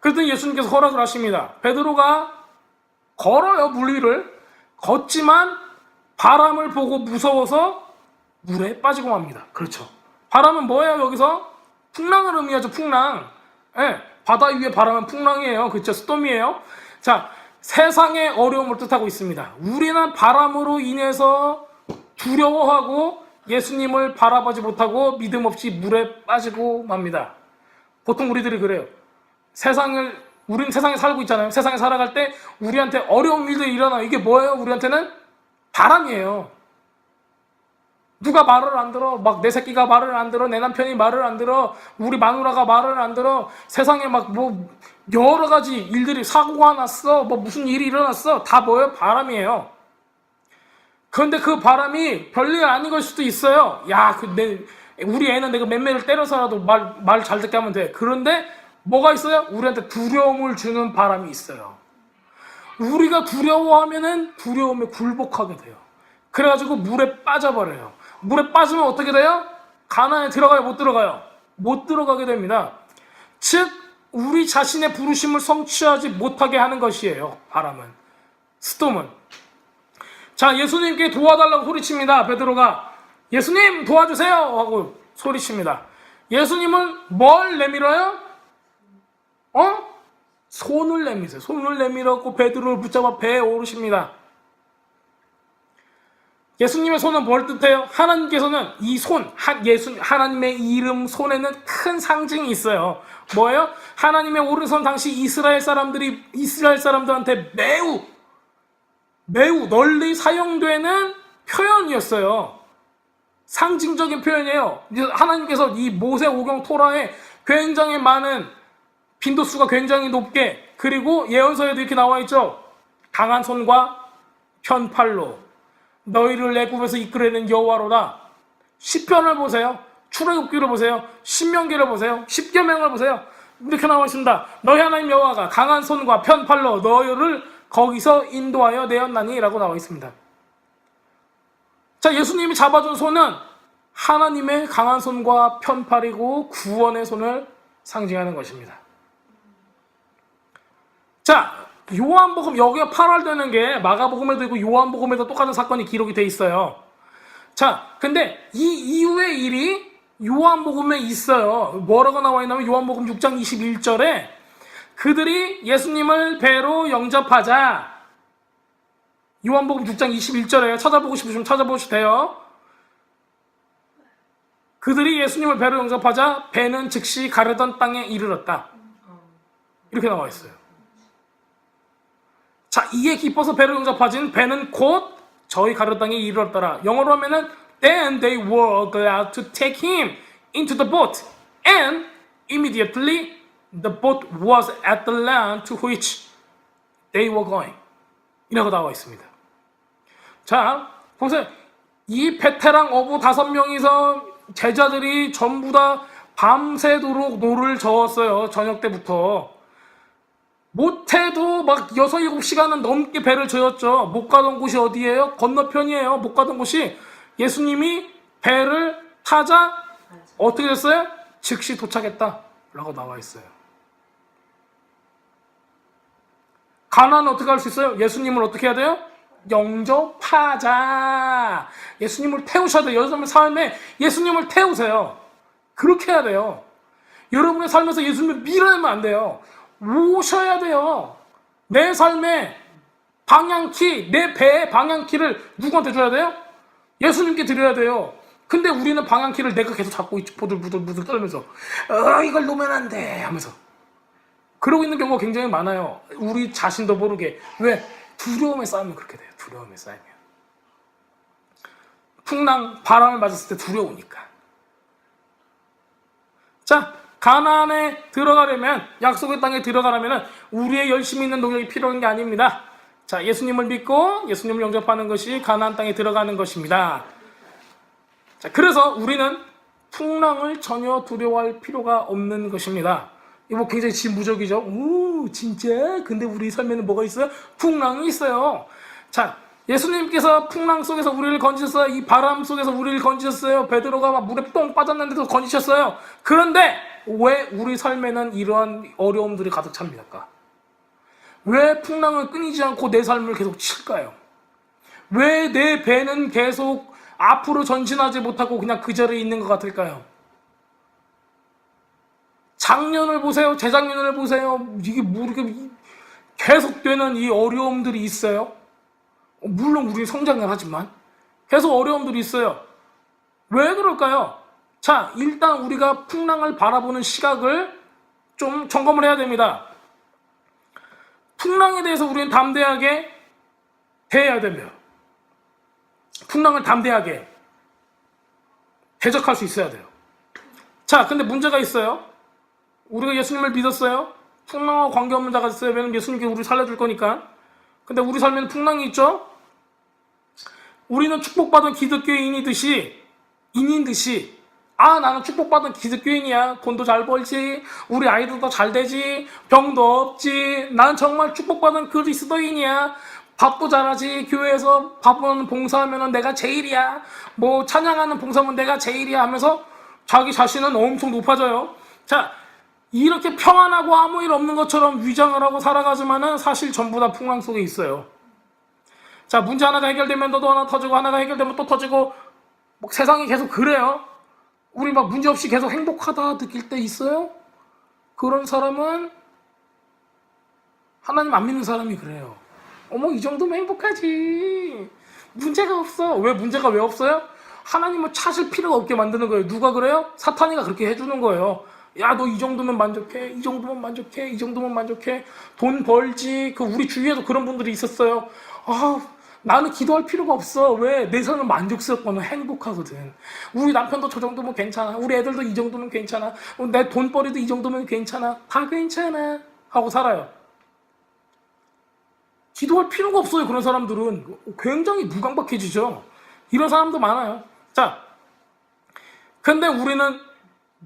그랬더니 예수님께서 허락을 하십니다. 베드로가 걸어요. 물 위를 걷지만 바람을 보고 무서워서 물에 빠지고 맙니다. 그렇죠. 바람은 뭐예요? 여기서 풍랑을 의미하죠. 풍랑. 네, 바다 위에 바람은 풍랑이에요. 그렇죠. 스톰이에요. 자, 세상의 어려움을 뜻하고 있습니다. 우리는 바람으로 인해서 두려워하고 예수님을 바라보지 못하고 믿음 없이 물에 빠지고 맙니다. 보통 우리들이 그래요. 우리는 세상에 살고 있잖아요. 세상에 살아갈 때 우리한테 어려운 일들이 일어나요. 이게 뭐예요? 우리한테는 바람이에요. 누가 말을 안 들어. 막 내 새끼가 말을 안 들어. 내 남편이 말을 안 들어. 우리 마누라가 말을 안 들어. 세상에 막 여러 가지 일들이 사고가 났어. 무슨 일이 일어났어. 다 뭐예요? 바람이에요. 그런데 그 바람이 별일 아닌 걸 수도 있어요. 우리 애는 내가 맴매를 때려서라도 말 잘 듣게 하면 돼. 그런데 뭐가 있어요? 우리한테 두려움을 주는 바람이 있어요. 우리가 두려워하면은 두려움에 굴복하게 돼요. 그래가지고 물에 빠져버려요. 물에 빠지면 어떻게 돼요? 가나안에 들어가요? 못 들어가요? 못 들어가게 됩니다. 즉 우리 자신의 부르심을 성취하지 못하게 하는 것이에요. 바람은, 스톰은. 자, 예수님께 도와달라고 소리칩니다. 베드로가 예수님 도와주세요 하고 소리칩니다. 예수님은 뭘 내밀어요? 손을 내미세요. 손을 내밀었고 베드로를 붙잡아 배에 오르십니다. 예수님의 손은 뭘 뜻해요? 하나님께서는 이 손, 하나님의 이름 손에는 큰 상징이 있어요. 뭐예요? 하나님의 오른손 당시 이스라엘 사람들한테 매우 널리 사용되는 표현이었어요. 상징적인 표현이에요. 하나님께서 이 모세 오경 토라에 굉장히 많은 빈도수가 굉장히 높게, 그리고 예언서에도 이렇게 나와 있죠. 강한 손과 편팔로 너희를 내 꿈에서 이끌어내는 여호와로다. 시편을 보세요. 출애굽기를 보세요. 신명기를 보세요. 십계명을 보세요. 이렇게 나와 있습니다. 너희 하나님 여호와가 강한 손과 편팔로 너희를 거기서 인도하여 내었나니 라고 나와 있습니다. 자, 예수님이 잡아준 손은 하나님의 강한 손과 편팔이고 구원의 손을 상징하는 것입니다. 자, 요한복음, 여기가 8월 되는 게 마가복음에도 있고 요한복음에도 똑같은 사건이 기록이 돼 있어요. 자, 근데 이 이후의 일이 요한복음에 있어요. 뭐라고 나와 있냐면 요한복음 6장 21절에 그들이 예수님을 배로 영접하자. 요한복음 6장 21절에 찾아보고 싶으시면 찾아보셔도 돼요. 그들이 예수님을 배로 영접하자 배는 즉시 가려던 땅에 이르렀다. 이렇게 나와 있어요. 자, 이에 기뻐서 배로 영접하진 배는 곧 저희 가려던 땅에 이르렀더라. 영어로 하면은 Then they were glad to take him into the boat, and immediately the boat was at the land to which they were going. 이라고 나와 있습니다. 자, 보세요. 이 베테랑 어부 5명이서 제자들이 전부 다 밤새도록 노를 저었어요. 저녁 때부터. 못해도 막 6, 7시간은 넘게 배를 저었죠. 못 가던 곳이 어디예요? 건너편이에요. 못 가던 곳이. 예수님이 배를 타자 어떻게 됐어요? 즉시 도착했다 라고 나와 있어요. 가나안은 어떻게 할 수 있어요? 예수님을 어떻게 해야 돼요? 영접하자. 예수님을 태우셔야 돼요. 여러분의 삶에 예수님을 태우세요. 그렇게 해야 돼요. 여러분의 삶에서 예수님을 밀어내면 안 돼요. 오셔야 돼요. 내 삶의 방향키, 내 배의 방향키를 누구한테 줘야 돼요? 예수님께 드려야 돼요. 근데 우리는 방향키를 내가 계속 잡고 있지. 부들부들 떨면서 이걸 놓으면 안 돼 하면서 그러고 있는 경우가 굉장히 많아요. 우리 자신도 모르게. 왜? 두려움에 쌓이면 그렇게 돼요. 두려움에 쌓이면. 풍랑, 바람을 맞았을 때 두려우니까. 자, 가나안에 들어가려면, 약속의 땅에 들어가려면 우리의 열심히 있는 노력이 필요한 게 아닙니다. 자, 예수님을 믿고 예수님을 영접하는 것이 가나안 땅에 들어가는 것입니다. 자, 그래서 우리는 풍랑을 전혀 두려워할 필요가 없는 것입니다. 이거 굉장히 진부적이죠. 오, 진짜? 근데 우리 삶에는 뭐가 있어요? 풍랑이 있어요. 자, 예수님께서 풍랑 속에서 우리를 건지셨어요. 이 바람 속에서 우리를 건지셨어요. 베드로가 막 물에 똥 빠졌는데도 건지셨어요. 그런데 왜 우리 삶에는 이러한 어려움들이 가득 찹니까? 왜 풍랑을 끊이지 않고 내 삶을 계속 칠까요? 왜 내 배는 계속 앞으로 전진하지 못하고 그냥 그 자리에 있는 것 같을까요? 작년을 보세요. 재작년을 보세요. 이게 모르게 계속되는 이 어려움들이 있어요. 물론 우리 성장을 하지만 계속 어려움들이 있어요. 왜 그럴까요? 자, 일단 우리가 풍랑을 바라보는 시각을 좀 점검을 해야 됩니다. 풍랑에 대해서 우리는 담대하게 대해야 됩니다. 풍랑을 담대하게 대적할 수 있어야 돼요. 자, 근데 문제가 있어요. 우리가 예수님을 믿었어요. 풍랑과 관계없는 자가 있으면 예수님께 우리를 살려줄 거니까. 근데 우리 삶에는 풍랑이 있죠. 우리는 축복받은 기독교인이듯이 나는 축복받은 기독교인이야. 돈도 잘 벌지, 우리 아이들도 잘 되지, 병도 없지, 난 정말 축복받은 그리스도인이야. 밥도 잘하지, 교회에서 밥은 봉사하면 내가 제일이야, 뭐 찬양하는 봉사하면 내가 제일이야 하면서 자기 자신은 엄청 높아져요. 자, 이렇게 평안하고 아무 일 없는 것처럼 위장을 하고 살아가지만은 사실 전부 다 풍랑 속에 있어요. 자, 문제 하나가 해결되면 또 하나 터지고, 하나가 해결되면 또 터지고, 뭐 세상이 계속 그래요. 우리 막 문제 없이 계속 행복하다 느낄 때 있어요? 그런 사람은 하나님 안 믿는 사람이 그래요. 어머, 이 정도면 행복하지. 문제가 없어. 왜 문제가 왜 없어요? 하나님은 찾을 필요가 없게 만드는 거예요. 누가 그래요? 사탄이가 그렇게 해주는 거예요. 야, 너 이 정도면 만족해. 이 정도면 만족해. 이 정도면 만족해. 돈 벌지. 우리 주위에도 그런 분들이 있었어요. 나는 기도할 필요가 없어. 왜? 내 삶은 만족스럽거든. 행복하거든. 우리 남편도 저 정도면 괜찮아. 우리 애들도 이 정도면 괜찮아. 내 돈벌이도 이 정도면 괜찮아. 다 괜찮아. 하고 살아요. 기도할 필요가 없어요. 그런 사람들은. 굉장히 무감박해지죠. 이런 사람도 많아요. 자, 근데 우리는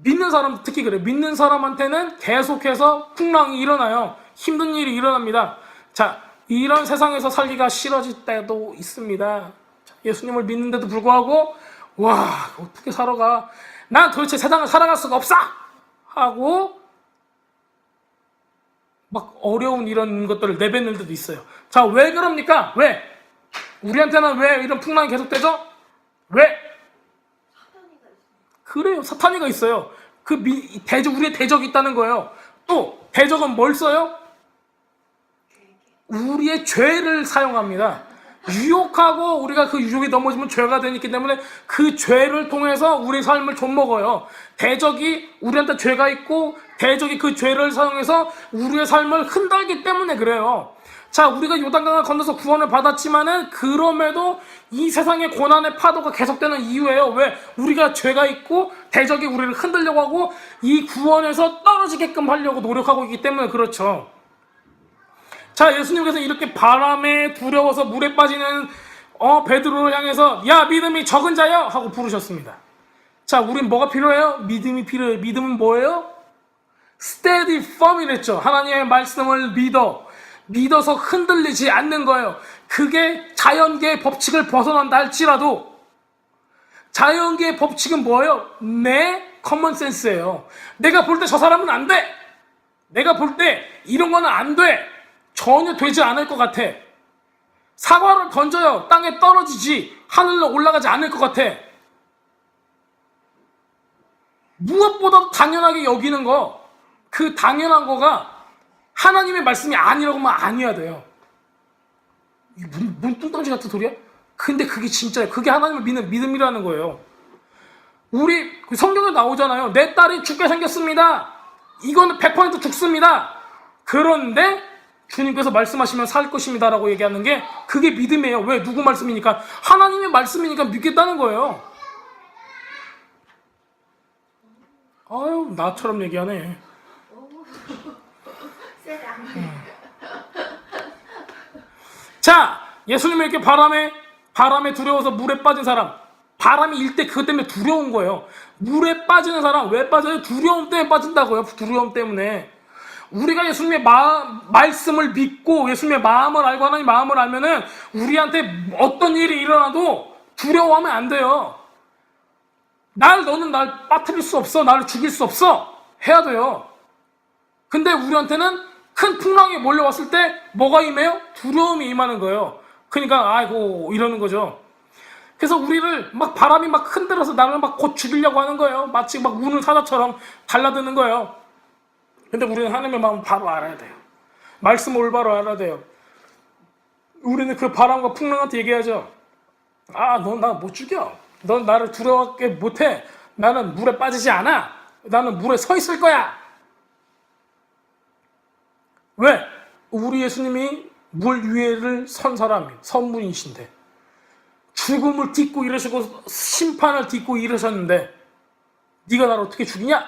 믿는 사람, 특히 그래. 믿는 사람한테는 계속해서 풍랑이 일어나요. 힘든 일이 일어납니다. 자, 이런 세상에서 살기가 싫어질 때도 있습니다. 예수님을 믿는데도 불구하고 와, 어떻게 살아가? 난 도대체 세상을 살아갈 수가 없어! 하고 막 어려운 이런 것들을 내뱉는 데도 있어요. 자, 왜 그럽니까? 왜? 우리한테는 왜 이런 풍랑이 계속되죠? 왜? 그래요. 사탄이가 있어요. 우리의 대적이 있다는 거예요. 또 대적은 뭘 써요? 우리의 죄를 사용합니다. 유혹하고 우리가 그 유혹에 넘어지면 죄가 되기 때문에 그 죄를 통해서 우리 삶을 좀먹어요. 대적이 우리한테 죄가 있고 대적이 그 죄를 사용해서 우리의 삶을 흔들기 때문에 그래요. 자, 우리가 요단강을 건너서 구원을 받았지만은 그럼에도 이 세상의 고난의 파도가 계속되는 이유예요. 왜? 우리가 죄가 있고 대적이 우리를 흔들려고 하고 이 구원에서 떨어지게끔 하려고 노력하고 있기 때문에 그렇죠. 자, 예수님께서 이렇게 바람에 두려워서 물에 빠지는 베드로를 향해서 야, 믿음이 적은 자여 하고 부르셨습니다. 자, 우린 뭐가 필요해요? 믿음이 필요해요. 믿음은 뭐예요? steady firm이랬죠. 하나님의 말씀을 믿어서 흔들리지 않는 거예요. 그게 자연계의 법칙을 벗어난다 할지라도 자연계의 법칙은 뭐예요? 내 커먼센스예요. 내가 볼 때 저 사람은 안 돼. 내가 볼 때 이런 거는 안 돼. 전혀 되지 않을 것 같아. 사과를 던져요. 땅에 떨어지지 하늘로 올라가지 않을 것 같아. 무엇보다 당연하게 여기는 거, 그 당연한 거가 하나님의 말씀이 아니라고 하면 아니어야 돼요. 이게 뭔 뚱딴지 같은 소리야? 근데 그게 진짜예요. 그게 하나님을 믿는 믿음이라는 거예요. 우리 성경에 나오잖아요. 내 딸이 죽게 생겼습니다. 이거는 100% 죽습니다. 그런데 주님께서 말씀하시면 살 것입니다 라고 얘기하는 게 그게 믿음이에요. 왜? 누구 말씀이니까? 하나님의 말씀이니까 믿겠다는 거예요. 아유, 나처럼 얘기하네. 자, 예수님이 이렇게 바람에 두려워서 물에 빠진 사람, 바람이 일 때 그것 때문에 두려운 거예요. 물에 빠지는 사람 왜 빠져요? 두려움 때문에 빠진다고요. 두려움 때문에. 우리가 예수님의 말씀을 믿고 예수님의 마음을 알고 하나님 마음을 알면은 우리한테 어떤 일이 일어나도 두려워하면 안 돼요. 너는 날 빠뜨릴 수 없어. 나를 죽일 수 없어. 해야 돼요. 근데 우리한테는 큰 풍랑이 몰려왔을 때 뭐가 임해요? 두려움이 임하는 거예요. 그러니까 아이고 이러는 거죠. 그래서 우리를 막 바람이 막 흔들어서 나를 막 곧 죽이려고 하는 거예요. 마치 막 우는 사자처럼 달라드는 거예요. 근데 우리는 하나님의 마음을 바로 알아야 돼요. 말씀을 올바로 알아야 돼요. 우리는 그 바람과 풍랑한테 얘기하죠. 넌 나 못 죽여. 넌 나를 두려워하게 못해. 나는 물에 빠지지 않아. 나는 물에 서 있을 거야. 왜? 우리 예수님이 물 위에를 선 사람이 선분이신데 죽음을 딛고 이러시고 심판을 딛고 이러셨는데 네가 나를 어떻게 죽이냐?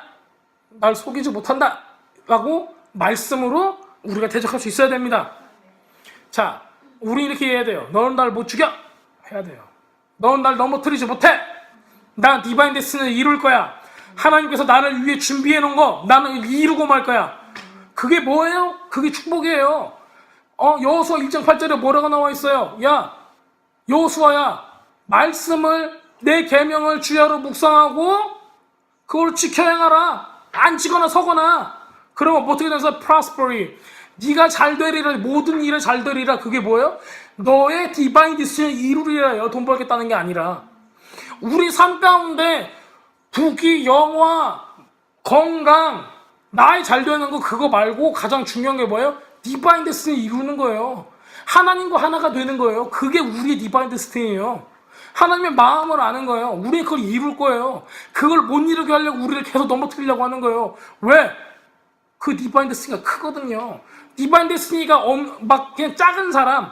날 속이지 못한다 라고 말씀으로 우리가 대적할 수 있어야 됩니다. 자, 우리 이렇게 해야 돼요. 너는 날 못 죽여 해야 돼요. 너는 날 넘어뜨리지 못해. 난 디바인 데스티니를 이룰 거야. 하나님께서 나를 위해 준비해 놓은 거 나는 이루고 말 거야. 그게 뭐예요? 그게 축복이에요. 여호수아 1장 8절에 뭐라고 나와 있어요? 야, 여호수아야, 말씀을 내 계명을 주야로 묵상하고 그걸 지켜 행하라. 앉거나 서거나. 그러면 어떻게 돼서 prosperity. 네가 잘 되리라. 모든 일에 잘 되리라. 그게 뭐예요? 너의 디바인 디스를 이루리라요. 돈 벌겠다는 게 아니라. 우리 삶 가운데 부귀, 영화, 건강, 나이 잘 되는 거 그거 말고 가장 중요한 게 뭐예요? 디바인 데스티니 이루는 거예요. 하나님과 하나가 되는 거예요. 그게 우리의 디바인 데스티니예요. 하나님의 마음을 아는 거예요. 우리 그걸 이룰 거예요. 그걸 못 이루게 하려고 우리를 계속 넘어뜨리려고 하는 거예요. 왜? 그 디바인 데스티니가 크거든요. 디바인 데스티니가 막 그냥 작은 사람,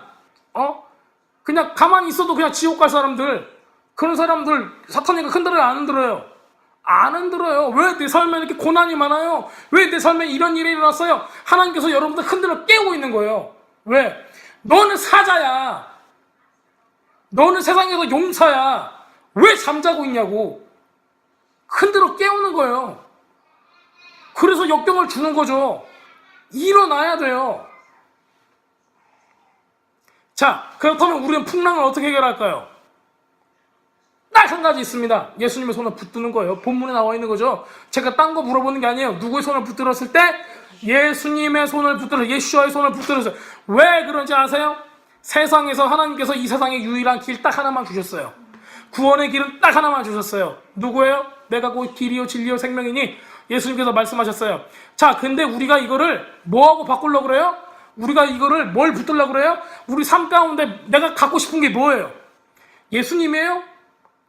그냥 가만히 있어도 그냥 지옥 갈 사람들, 그런 사람들 사탄이가 흔들어요, 안 흔들어요? 안 흔들어요. 왜 내 삶에 이렇게 고난이 많아요? 왜 내 삶에 이런 일이 일어났어요? 하나님께서 여러분들 흔들어 깨우고 있는 거예요. 왜? 너는 사자야. 너는 세상에서 용사야. 왜 잠자고 있냐고. 흔들어 깨우는 거예요. 그래서 역경을 주는 거죠. 일어나야 돼요. 자, 그렇다면 우리는 풍랑을 어떻게 해결할까요? 딱 한 가지 있습니다. 예수님의 손을 붙드는 거예요. 본문에 나와 있는 거죠. 제가 딴 거 물어보는 게 아니에요. 누구의 손을 붙들었을 때? 예수님의 손을 붙들었어요. 예수와의 손을 붙들었어요. 왜 그런지 아세요? 세상에서 하나님께서 이 세상의 유일한 길 딱 하나만 주셨어요. 구원의 길은 딱 하나만 주셨어요. 누구예요? 내가 곧 길이요 진리요 생명이니 예수님께서 말씀하셨어요. 자, 근데 우리가 이거를 뭐하고 바꾸려고 그래요? 우리가 이거를 뭘 붙들려고 그래요? 우리 삶 가운데 내가 갖고 싶은 게 뭐예요? 예수님이에요?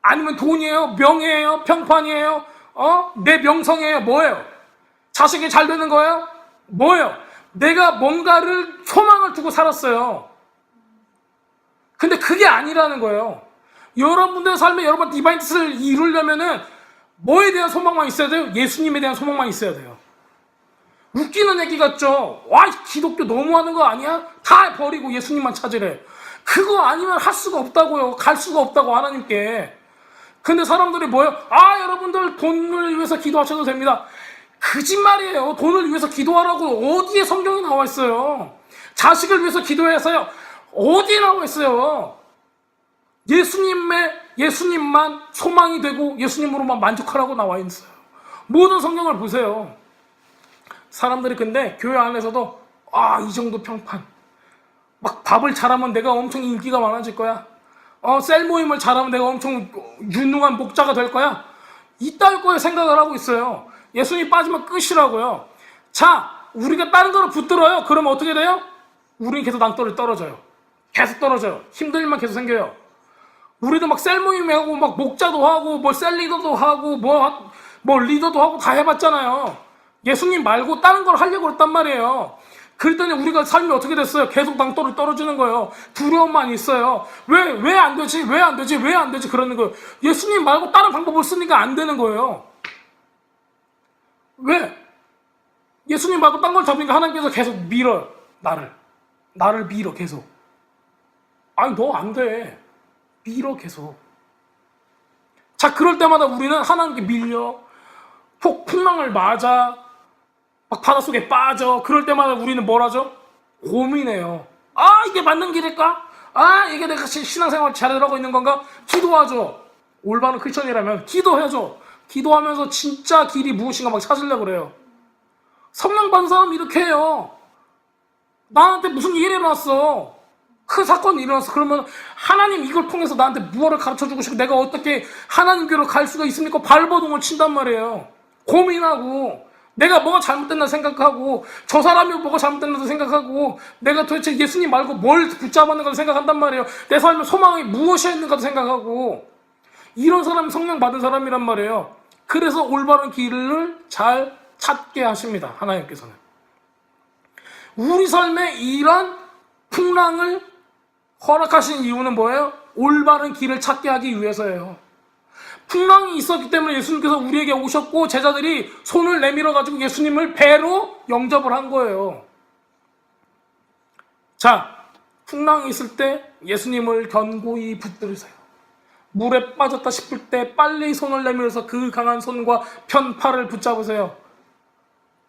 아니면 돈이에요? 명예예요? 평판이에요? 내 명성이에요? 뭐예요? 자식이 잘 되는 거예요? 뭐예요? 내가 뭔가를 소망을 두고 살았어요. 근데 그게 아니라는 거예요. 여러분들의 삶에 여러분 디바인 뜻을 이루려면은 뭐에 대한 소망만 있어야 돼요? 예수님에 대한 소망만 있어야 돼요. 웃기는 얘기 같죠? 와, 기독교 너무하는 거 아니야? 다 버리고 예수님만 찾으래. 그거 아니면 할 수가 없다고요. 갈 수가 없다고 하나님께. 근데 사람들이 뭐예요? 여러분들 돈을 위해서 기도하셔도 됩니다. 거짓말이에요. 돈을 위해서 기도하라고 어디에 성경이 나와 있어요? 자식을 위해서 기도해서요. 어디에 나와 있어요? 예수님만 소망이 되고 예수님으로만 만족하라고 나와 있어요. 모든 성경을 보세요. 사람들이 근데 교회 안에서도 이 정도 평판, 막 밥을 잘하면 내가 엄청 인기가 많아질 거야. 셀 모임을 잘하면 내가 엄청 유능한 목자가 될 거야. 이따위 거에 생각을 하고 있어요. 예수님 빠지면 끝이라고요. 자, 우리가 다른 거를 붙들어요. 그러면 어떻게 돼요? 우리는 계속 낭떠러지 떨어져요. 계속 떨어져요. 힘든 일만 계속 생겨요. 우리도 막 셀 모임 하고 막 목자도 하고 뭐 셀 리더도 하고 뭐 리더도 하고 다 해봤잖아요. 예수님 말고 다른 걸 하려고 했단 말이에요. 그랬더니 우리가 삶이 어떻게 됐어요? 계속 낭떠러지 떨어지는 거예요. 두려움만 있어요. 왜 안 되지? 왜 안 되지? 왜 안 되지? 그러는 거예요. 예수님 말고 다른 방법을 쓰니까 안 되는 거예요. 왜? 예수님 말고 딴 걸 잡으니까 하나님께서 계속 밀어요. 나를 밀어 계속. 너 안 돼. 밀어 계속. 자, 그럴 때마다 우리는 하나님께 밀려 풍랑을 맞아 막 바닷속에 빠져. 그럴 때마다 우리는 뭘 하죠? 고민해요. 이게 맞는 길일까? 이게 내가 신앙생활 잘하고 있는 건가? 기도하죠. 올바른 크리스천이라면 기도해야죠. 기도하면서 진짜 길이 무엇인가 막 찾으려고 그래요. 성령 받은 사람이 이렇게 해요. 나한테 무슨 일이 일어났어. 큰 사건이 일어났어. 그러면 하나님 이걸 통해서 나한테 무엇을 가르쳐주고 싶고 내가 어떻게 하나님께로 갈 수가 있습니까? 발버둥을 친단 말이에요. 고민하고 내가 뭐가 잘못됐나 생각하고 저 사람이 뭐가 잘못됐나 생각하고 내가 도대체 예수님 말고 뭘 붙잡았는가 생각한단 말이에요. 내 삶의 소망이 무엇이었는가도 생각하고 이런 사람이 성령 받은 사람이란 말이에요. 그래서 올바른 길을 잘 찾게 하십니다. 하나님께서는. 우리 삶에 이런 풍랑을 허락하신 이유는 뭐예요? 올바른 길을 찾게 하기 위해서예요. 풍랑이 있었기 때문에 예수님께서 우리에게 오셨고 제자들이 손을 내밀어 가지고 예수님을 배로 영접을 한 거예요. 자, 풍랑이 있을 때 예수님을 견고히 붙들으세요. 물에 빠졌다 싶을 때 빨리 손을 내밀어서 그 강한 손과 편팔을 붙잡으세요.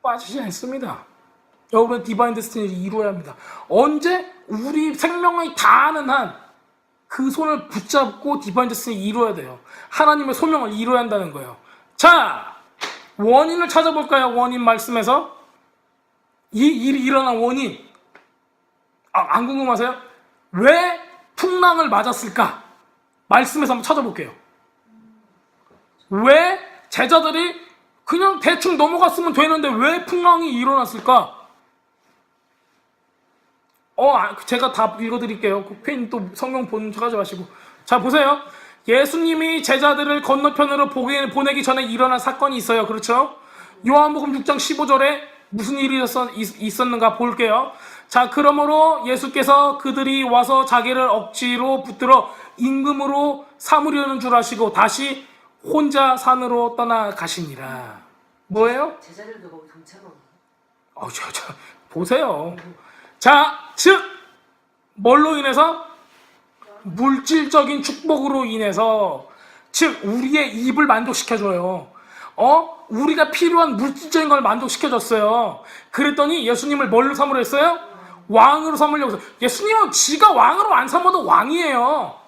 빠지지 않습니다. 여러분은 디바인 데스티니를 이루어야 합니다. 언제? 우리 생명이 다하는 한 그 손을 붙잡고 디바인 데스티니를 이루어야 돼요. 하나님의 소명을 이루어야 한다는 거예요. 자, 원인을 찾아볼까요? 원인 말씀에서 이 일이 일어난 원인. 안 궁금하세요? 왜 풍랑을 맞았을까? 말씀에서 한번 찾아볼게요. 왜 제자들이 그냥 대충 넘어갔으면 되는데 왜 풍랑이 일어났을까? 제가 다 읽어드릴게요. 그 펜 또 성경 보는 척 하지 마시고. 자, 보세요. 예수님이 제자들을 건너편으로 보내기 전에 일어난 사건이 있어요. 그렇죠? 요한복음 6장 15절에 무슨 일이 있었는가 볼게요. 자, 그러므로 예수께서 그들이 와서 자기를 억지로 붙들어 임금으로 삼으려는 줄 아시고 다시 혼자 산으로 떠나가시니라. 뭐예요? 제자들도 거기 동참하고. 보세요. 자, 즉 뭘로 인해서? 물질적인 축복으로 인해서, 즉 우리의 입을 만족시켜줘요. 우리가 필요한 물질적인 걸 만족시켜줬어요. 그랬더니 예수님을 뭘로 삼으려 했어요? 왕으로 삼으려고 했어요. 예수님은 지가 왕으로 안 삼아도 왕이에요.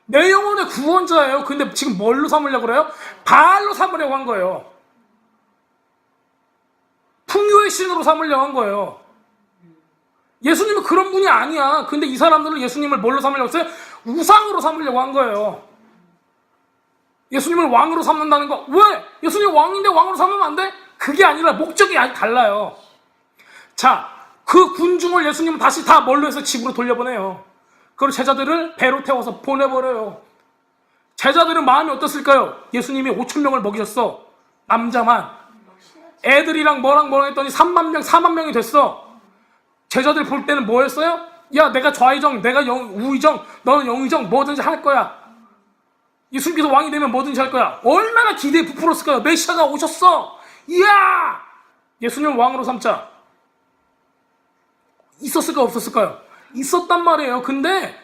내 영혼의 구원자예요. 근데 지금 뭘로 삼으려고 그래요? 바알로 삼으려고 한 거예요. 풍요의 신으로 삼으려고 한 거예요. 예수님은 그런 분이 아니야. 근데 이 사람들은 예수님을 뭘로 삼으려고 했어요? 우상으로 삼으려고 한 거예요. 예수님을 왕으로 삼는다는 거. 왜? 예수님 왕인데 왕으로 삼으면 안 돼? 그게 아니라 목적이 아주 달라요. 자, 그 군중을 예수님은 다시 다 뭘로 해서 집으로 돌려보내요. 그리고 제자들을 배로 태워서 보내버려요. 제자들은 마음이 어떻을까요? 예수님이 5천 명을 먹이셨어. 남자만. 애들이랑 뭐랑 했더니 3만 명, 4만 명이 됐어. 제자들 볼 때는 뭐였어요? 야, 내가 좌의정, 내가 우의정, 너는 영의정, 뭐든지 할 거야. 예수님께서 왕이 되면 뭐든지 할 거야. 얼마나 기대에 부풀었을까요? 메시아가 오셨어. 이야! 예수님 왕으로 삼자. 있었을까요? 없었을까요? 있었단 말이에요. 근데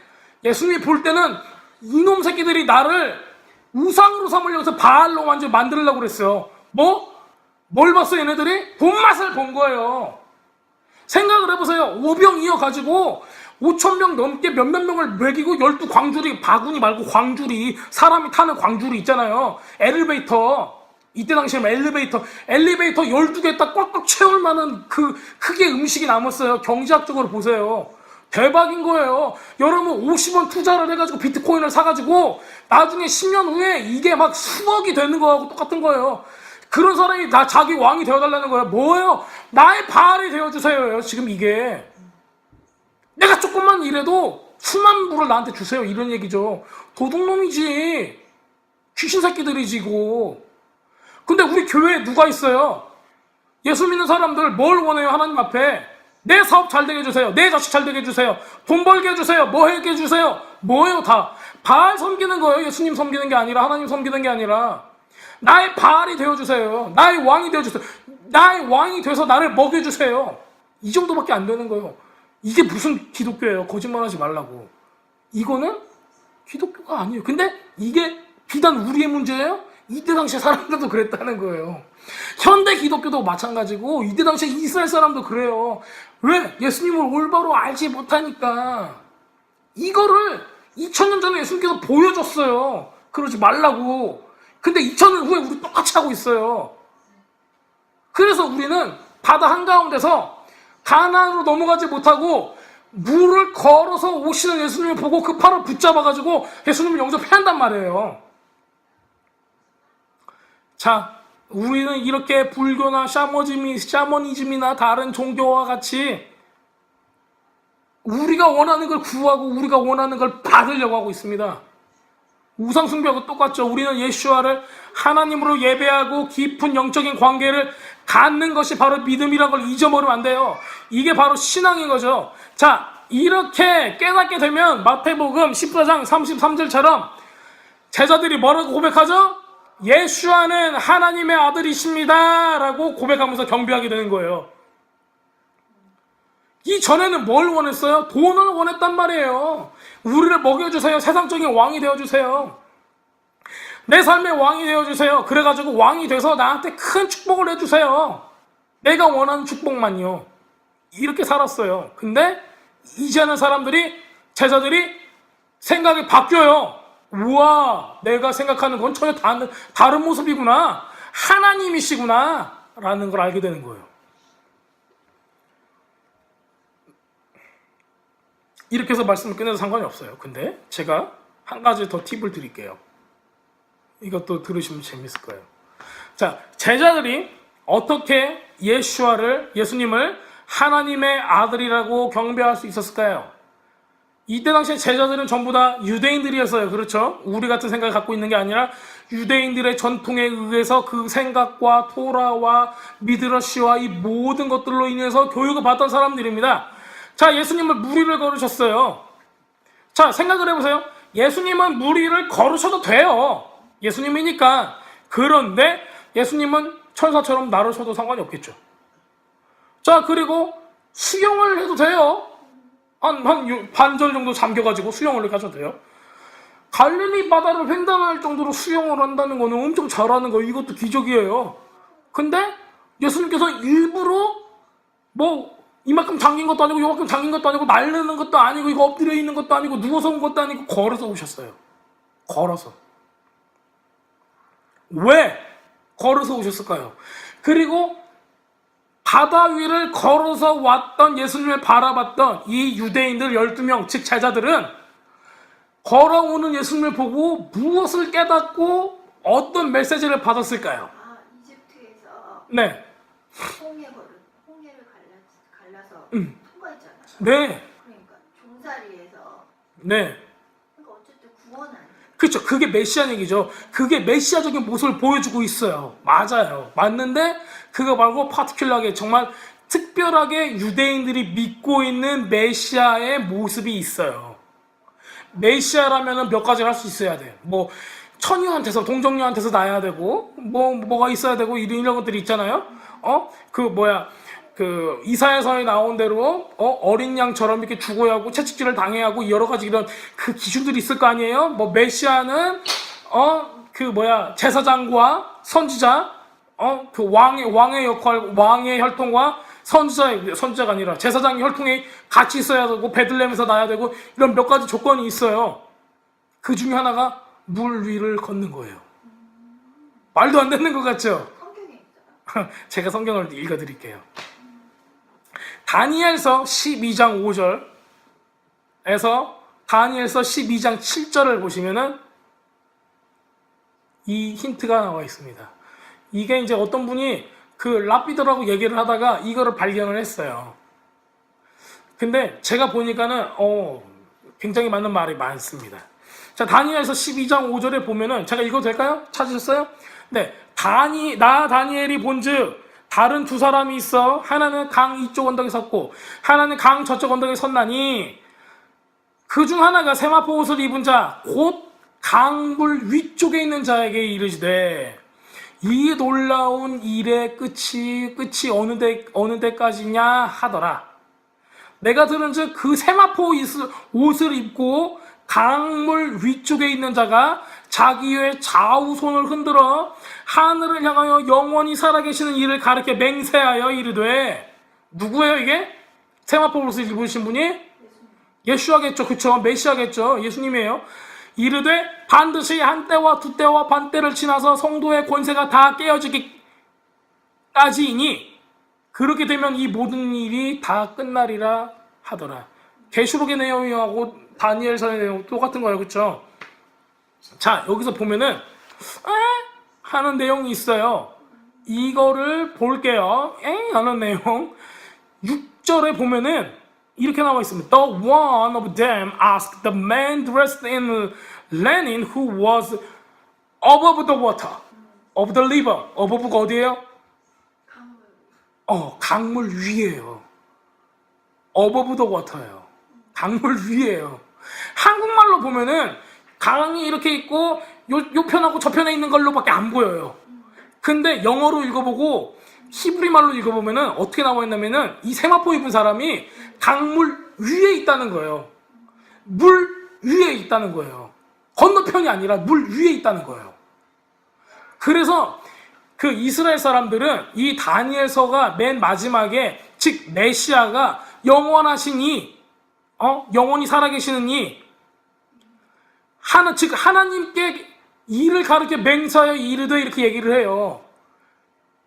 예수님이 볼 때는 이놈 새끼들이 나를 우상으로 삼으려고 해서 바알로 완전 만들려고 그랬어요. 뭘 봤어요? 얘네들이? 본맛을 본 거예요. 생각을 해보세요. 오병 이어가지고 5천 명 넘게 몇몇 명을 먹이고 12광주리, 바구니 말고 광주리, 사람이 타는 광주리 있잖아요. 엘리베이터. 이때 당시에는 엘리베이터 12개 딱 꽉꽉 채울 만한 그 크기의 음식이 남았어요. 경제학적으로 보세요. 대박인 거예요. 여러분 50원 투자를 해가지고 비트코인을 사가지고 나중에 10년 후에 이게 막 수억이 되는 거하고 똑같은 거예요. 그런 사람이 자기 왕이 되어달라는 거예요. 뭐예요? 나의 바알이 되어주세요. 지금 이게. 내가 조금만 일해도 수만 불을 나한테 주세요. 이런 얘기죠. 도둑놈이지. 귀신 새끼들이지 이거. 근데 우리 교회에 누가 있어요? 예수 믿는 사람들 뭘 원해요? 하나님 앞에. 내 사업 잘 되게 해주세요. 내 자식 잘 되게 해주세요. 돈 벌게 해주세요. 뭐 하게 해주세요. 뭐예요 다. 바알 섬기는 거예요. 예수님 섬기는 게 아니라, 하나님 섬기는 게 아니라. 나의 바알이 되어주세요. 나의 왕이 되어주세요. 나의 왕이 돼서 나를 먹여주세요. 이 정도밖에 안 되는 거예요. 이게 무슨 기독교예요? 거짓말하지 말라고. 이거는 기독교가 아니에요. 근데 이게 비단 우리의 문제예요? 이때 당시에 사람들도 그랬다는 거예요. 현대 기독교도 마찬가지고 이때 당시에 이스라엘 사람도 그래요. 왜? 예수님을 올바로 알지 못하니까. 이거를 2000년 전에 예수님께서 보여줬어요. 그러지 말라고. 근데 2000년 후에 우리 똑같이 하고 있어요. 그래서 우리는 바다 한가운데서 가나안으로 넘어가지 못하고 물을 걸어서 오시는 예수님을 보고 그 팔을 붙잡아가지고 예수님을 영접해야 한단 말이에요. 자, 우리는 이렇게 불교나 샤머니즘이나 다른 종교와 같이 우리가 원하는 걸 구하고 우리가 원하는 걸 받으려고 하고 있습니다. 우상숭배하고 똑같죠. 우리는 예수와를 하나님으로 예배하고 깊은 영적인 관계를 갖는 것이 바로 믿음이라는 걸 잊어버리면 안 돼요. 이게 바로 신앙인 거죠. 자, 이렇게 깨닫게 되면 마태복음 14장 33절처럼 제자들이 뭐라고 고백하죠? 예수와는 하나님의 아들이십니다 라고 고백하면서 경배하게 되는 거예요. 이전에는 뭘 원했어요? 돈을 원했단 말이에요. 우리를 먹여주세요. 세상적인 왕이 되어주세요. 내 삶의 왕이 되어주세요. 그래가지고 왕이 돼서 나한테 큰 축복을 해주세요. 내가 원하는 축복만요. 이렇게 살았어요. 근데 이제는 제자들이 생각이 바뀌어요. 우와, 내가 생각하는 건 전혀 다른 모습이구나. 하나님이시구나 라는 걸 알게 되는 거예요. 이렇게 해서 말씀을 끝내도 상관이 없어요. 근데 제가 한 가지 더 팁을 드릴게요. 이것도 들으시면 재밌을 거예요. 자, 제자들이 어떻게 예수님을 하나님의 아들이라고 경배할 수 있었을까요? 이때 당시에 제자들은 전부 다 유대인들이었어요. 그렇죠? 우리 같은 생각을 갖고 있는 게 아니라 유대인들의 전통에 의해서 그 생각과 토라와 미드러시와 이 모든 것들로 인해서 교육을 받던 사람들입니다. 자, 예수님은 무리를 걸으셨어요. 자, 생각을 해보세요. 예수님은 무리를 걸으셔도 돼요. 예수님이니까. 그런데 예수님은 천사처럼 나르셔도 상관이 없겠죠. 자, 그리고 수영을 해도 돼요. 한 반절 정도 잠겨가지고 수영을 가셔도 돼요. 갈릴리 바다를 횡단할 정도로 수영을 한다는 거는 엄청 잘하는 거. 이것도 기적이에요. 근데 예수님께서 일부러 이만큼 잠긴 것도 아니고 요만큼 잠긴 것도 아니고 날르는 것도 아니고 이거 엎드려 있는 것도 아니고 누워서 온 것도 아니고 걸어서 오셨어요. 걸어서. 왜 걸어서 오셨을까요? 그리고 바다 위를 걸어서 왔던 예수님을 바라봤던 이 유대인들 12명, 즉 제자들은 걸어오는 예수님을 보고 무엇을 깨닫고 어떤 메시지를 받았을까요? 아, 이집트에서 네. 홍해를 갈라서 통과했잖아요. 네. 그러니까 종살이에서 네. 그러니까 어쨌든 구원 아니에요. 그렇죠. 그게 메시아 얘기죠. 그게 메시아적인 모습을 보여주고 있어요. 맞아요. 맞는데 그거 말고 파티큘러하게 정말 특별하게 유대인들이 믿고 있는 메시아의 모습이 있어요. 메시아라면은 몇 가지를 할 수 있어야 돼. 뭐 처녀한테서 동정녀한테서 낳아야 되고 뭐가 있어야 되고 이런 것들이 있잖아요. 그 이사야서에 나온 대로 어린 양처럼 이렇게 죽어야 하고 채찍질을 당해야 하고 여러 가지 이런 그 기준들이 있을 거 아니에요. 뭐 메시아는 제사장과 선지자 그 왕의 역할 왕의 혈통과 선지자가 아니라 제사장의 혈통이 같이 있어야 되고 베들레헴에서 나야 되고 이런 몇 가지 조건이 있어요. 그 중에 하나가 물 위를 걷는 거예요. 말도 안 되는 것 같죠? 성경에 있잖아. 제가 성경을 읽어드릴게요. 다니엘서 12장 5절에서 다니엘서 12장 7절을 보시면은 이 힌트가 나와 있습니다. 이게 이제 어떤 분이 그 라피드라고 얘기를 하다가 이거를 발견을 했어요. 근데 제가 보니까는 굉장히 맞는 말이 많습니다. 자, 다니엘서 12장 5절에 보면은 제가 읽어도 될까요? 찾으셨어요? 네. 다니엘이 본즉 다른 두 사람이 있어 하나는 강 이쪽 언덕에 섰고 하나는 강 저쪽 언덕에 섰나니 그 중 하나가 세마포 옷을 입은 자 곧 강물 위쪽에 있는 자에게 이르시되 이 놀라운 일의 끝이 어느 데까지냐 하더라. 내가 들은즉 그 세마포 옷을 입고 강물 위쪽에 있는 자가 자기의 좌우손을 흔들어 하늘을 향하여 영원히 살아계시는 이를 가르쳐 맹세하여 이르되 누구예요 이게? 세마포 옷을 입으신 분이? 예수하겠죠. 그쵸? 메시아겠죠. 예수님이에요. 이르되 반드시 한 때와 두 때와 반 때를 지나서 성도의 권세가 다 깨어지기까지이니 그렇게 되면 이 모든 일이 다 끝나리라 하더라. 계시록의 내용하고 다니엘서의 내용 똑같은 거예요. 그쵸? 자, 여기서 보면은 하는 내용이 있어요. 이거를 볼게요. 하는 내용 6절에 보면은 이렇게 나와 있습니다. The one of them asked the man dressed in linen who was above the water, of the river. above가 어디예요? 강물 위에요. above the water예요. 강물 위에요. 한국말로 보면은 강이 이렇게 있고 요 편하고 저 편에 있는 걸로밖에 안 보여요. 근데 영어로 읽어보고 히브리 말로 읽어보면은 어떻게 나와 있냐면은 이 세마포 입은 사람이 강물 위에 있다는 거예요. 물 위에 있다는 거예요. 건너편이 아니라 물 위에 있다는 거예요. 그래서 그 이스라엘 사람들은 이 다니엘서가 맨 마지막에 즉 메시아가 영원하신 영원히 살아계시는 즉 하나님께 이를 가르쳐 맹세하여 이르되 이렇게 얘기를 해요.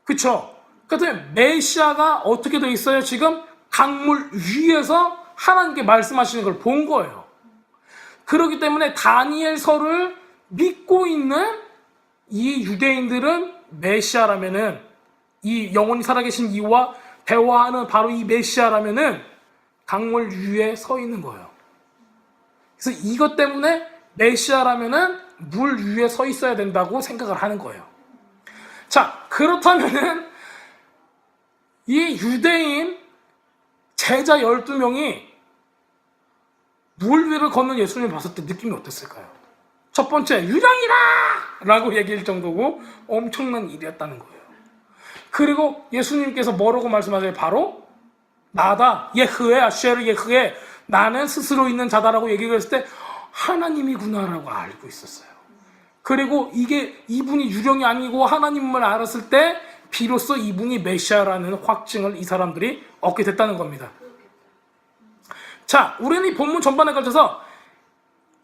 그쵸? 그래서 메시아가 어떻게 되어 있어요? 지금 강물 위에서 하나님께 말씀하시는 걸 본 거예요. 그렇기 때문에 다니엘서를 믿고 있는 이 유대인들은 메시아라면은 이 영원히 살아계신 이와 대화하는 바로 이 메시아라면은 강물 위에 서 있는 거예요. 그래서 이것 때문에 메시아라면은 물 위에 서 있어야 된다고 생각을 하는 거예요. 자, 그렇다면은 이 유대인 제자 12명이 물 위를 걷는 예수님을 봤을 때 느낌이 어땠을까요? 첫 번째, 유령이다! 라고 얘기할 정도고 엄청난 일이었다는 거예요. 그리고 예수님께서 뭐라고 말씀하세요? 바로 나다, 예흐에, 아쉐르 예흐에, 나는 스스로 있는 자다라고 얘기를 했을 때 하나님이구나라고 알고 있었어요. 그리고 이분이 유령이 아니고 하나님을 알았을 때 비로소 이분이 메시아라는 확증을 이 사람들이 얻게 됐다는 겁니다. 자, 우리는 이 본문 전반에 걸쳐서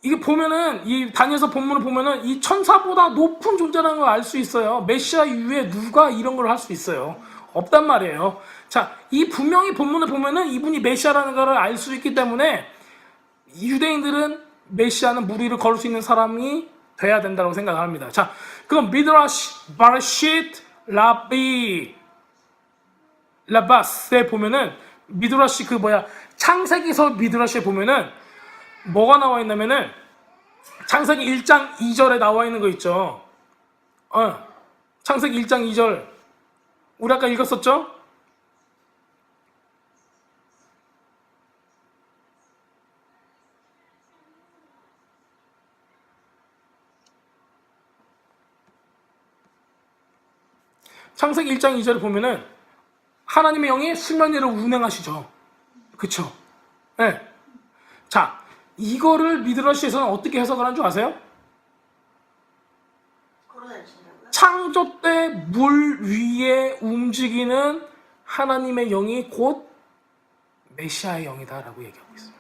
이게 보면은 이 다니엘서 본문을 보면은 이 천사보다 높은 존재라는 걸 알 수 있어요. 메시아 이후에 누가 이런 걸 할 수 있어요? 없단 말이에요. 자, 이 분명히 본문을 보면은 이분이 메시아라는 걸 알 수 있기 때문에 유대인들은 메시아는 물 위를 걸을 수 있는 사람이 돼야 된다고 생각합니다. 자, 그럼 미드라시, 바르시트, 라비, 라바스에 보면은 미드라시 창세기서 미드라시에 보면은 뭐가 나와 있냐면은 창세기 1장 2절에 나와 있는 거 있죠. 창세기 1장 2절 우리 아까 읽었었죠? 창세기 1장 2절을 보면은 하나님의 영이 수면 위를 운행하시죠. 그쵸? 네. 자, 이거를 미드러시에서는 어떻게 해석을 한 줄 아세요? 걸어다니신다고요? 창조 때 물 위에 움직이는 하나님의 영이 곧 메시아의 영이다라고 얘기하고 있어요.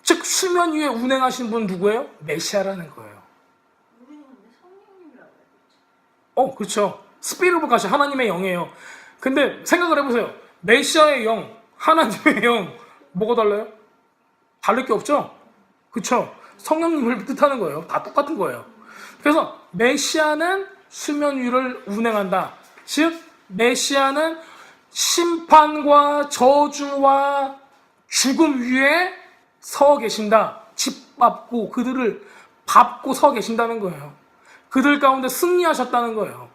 즉 수면 위에 운행하신 분 누구예요? 메시아라는 거예요. 우리는 근데 성령님이라고 해야겠지. 그렇죠. 스피릿 가시 하나님의 영이에요. 근데 생각을 해보세요. 메시아의 영, 하나님의 영 뭐가 달라요? 다를 게 없죠? 그렇죠. 성령님을 뜻하는 거예요. 다 똑같은 거예요. 그래서 메시아는 수면 위를 운행한다. 즉 메시아는 심판과 저주와 죽음 위에 서 계신다. 짓밟고 그들을 밟고 서 계신다는 거예요. 그들 가운데 승리하셨다는 거예요.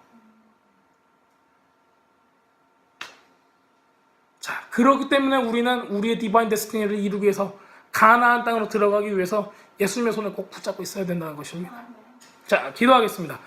자, 그렇기 때문에 우리는 우리의 디바인 데스티니를 이루기 위해서 가나안 땅으로 들어가기 위해서 예수님의 손을 꼭 붙잡고 있어야 된다는 것입니다. 자, 기도하겠습니다.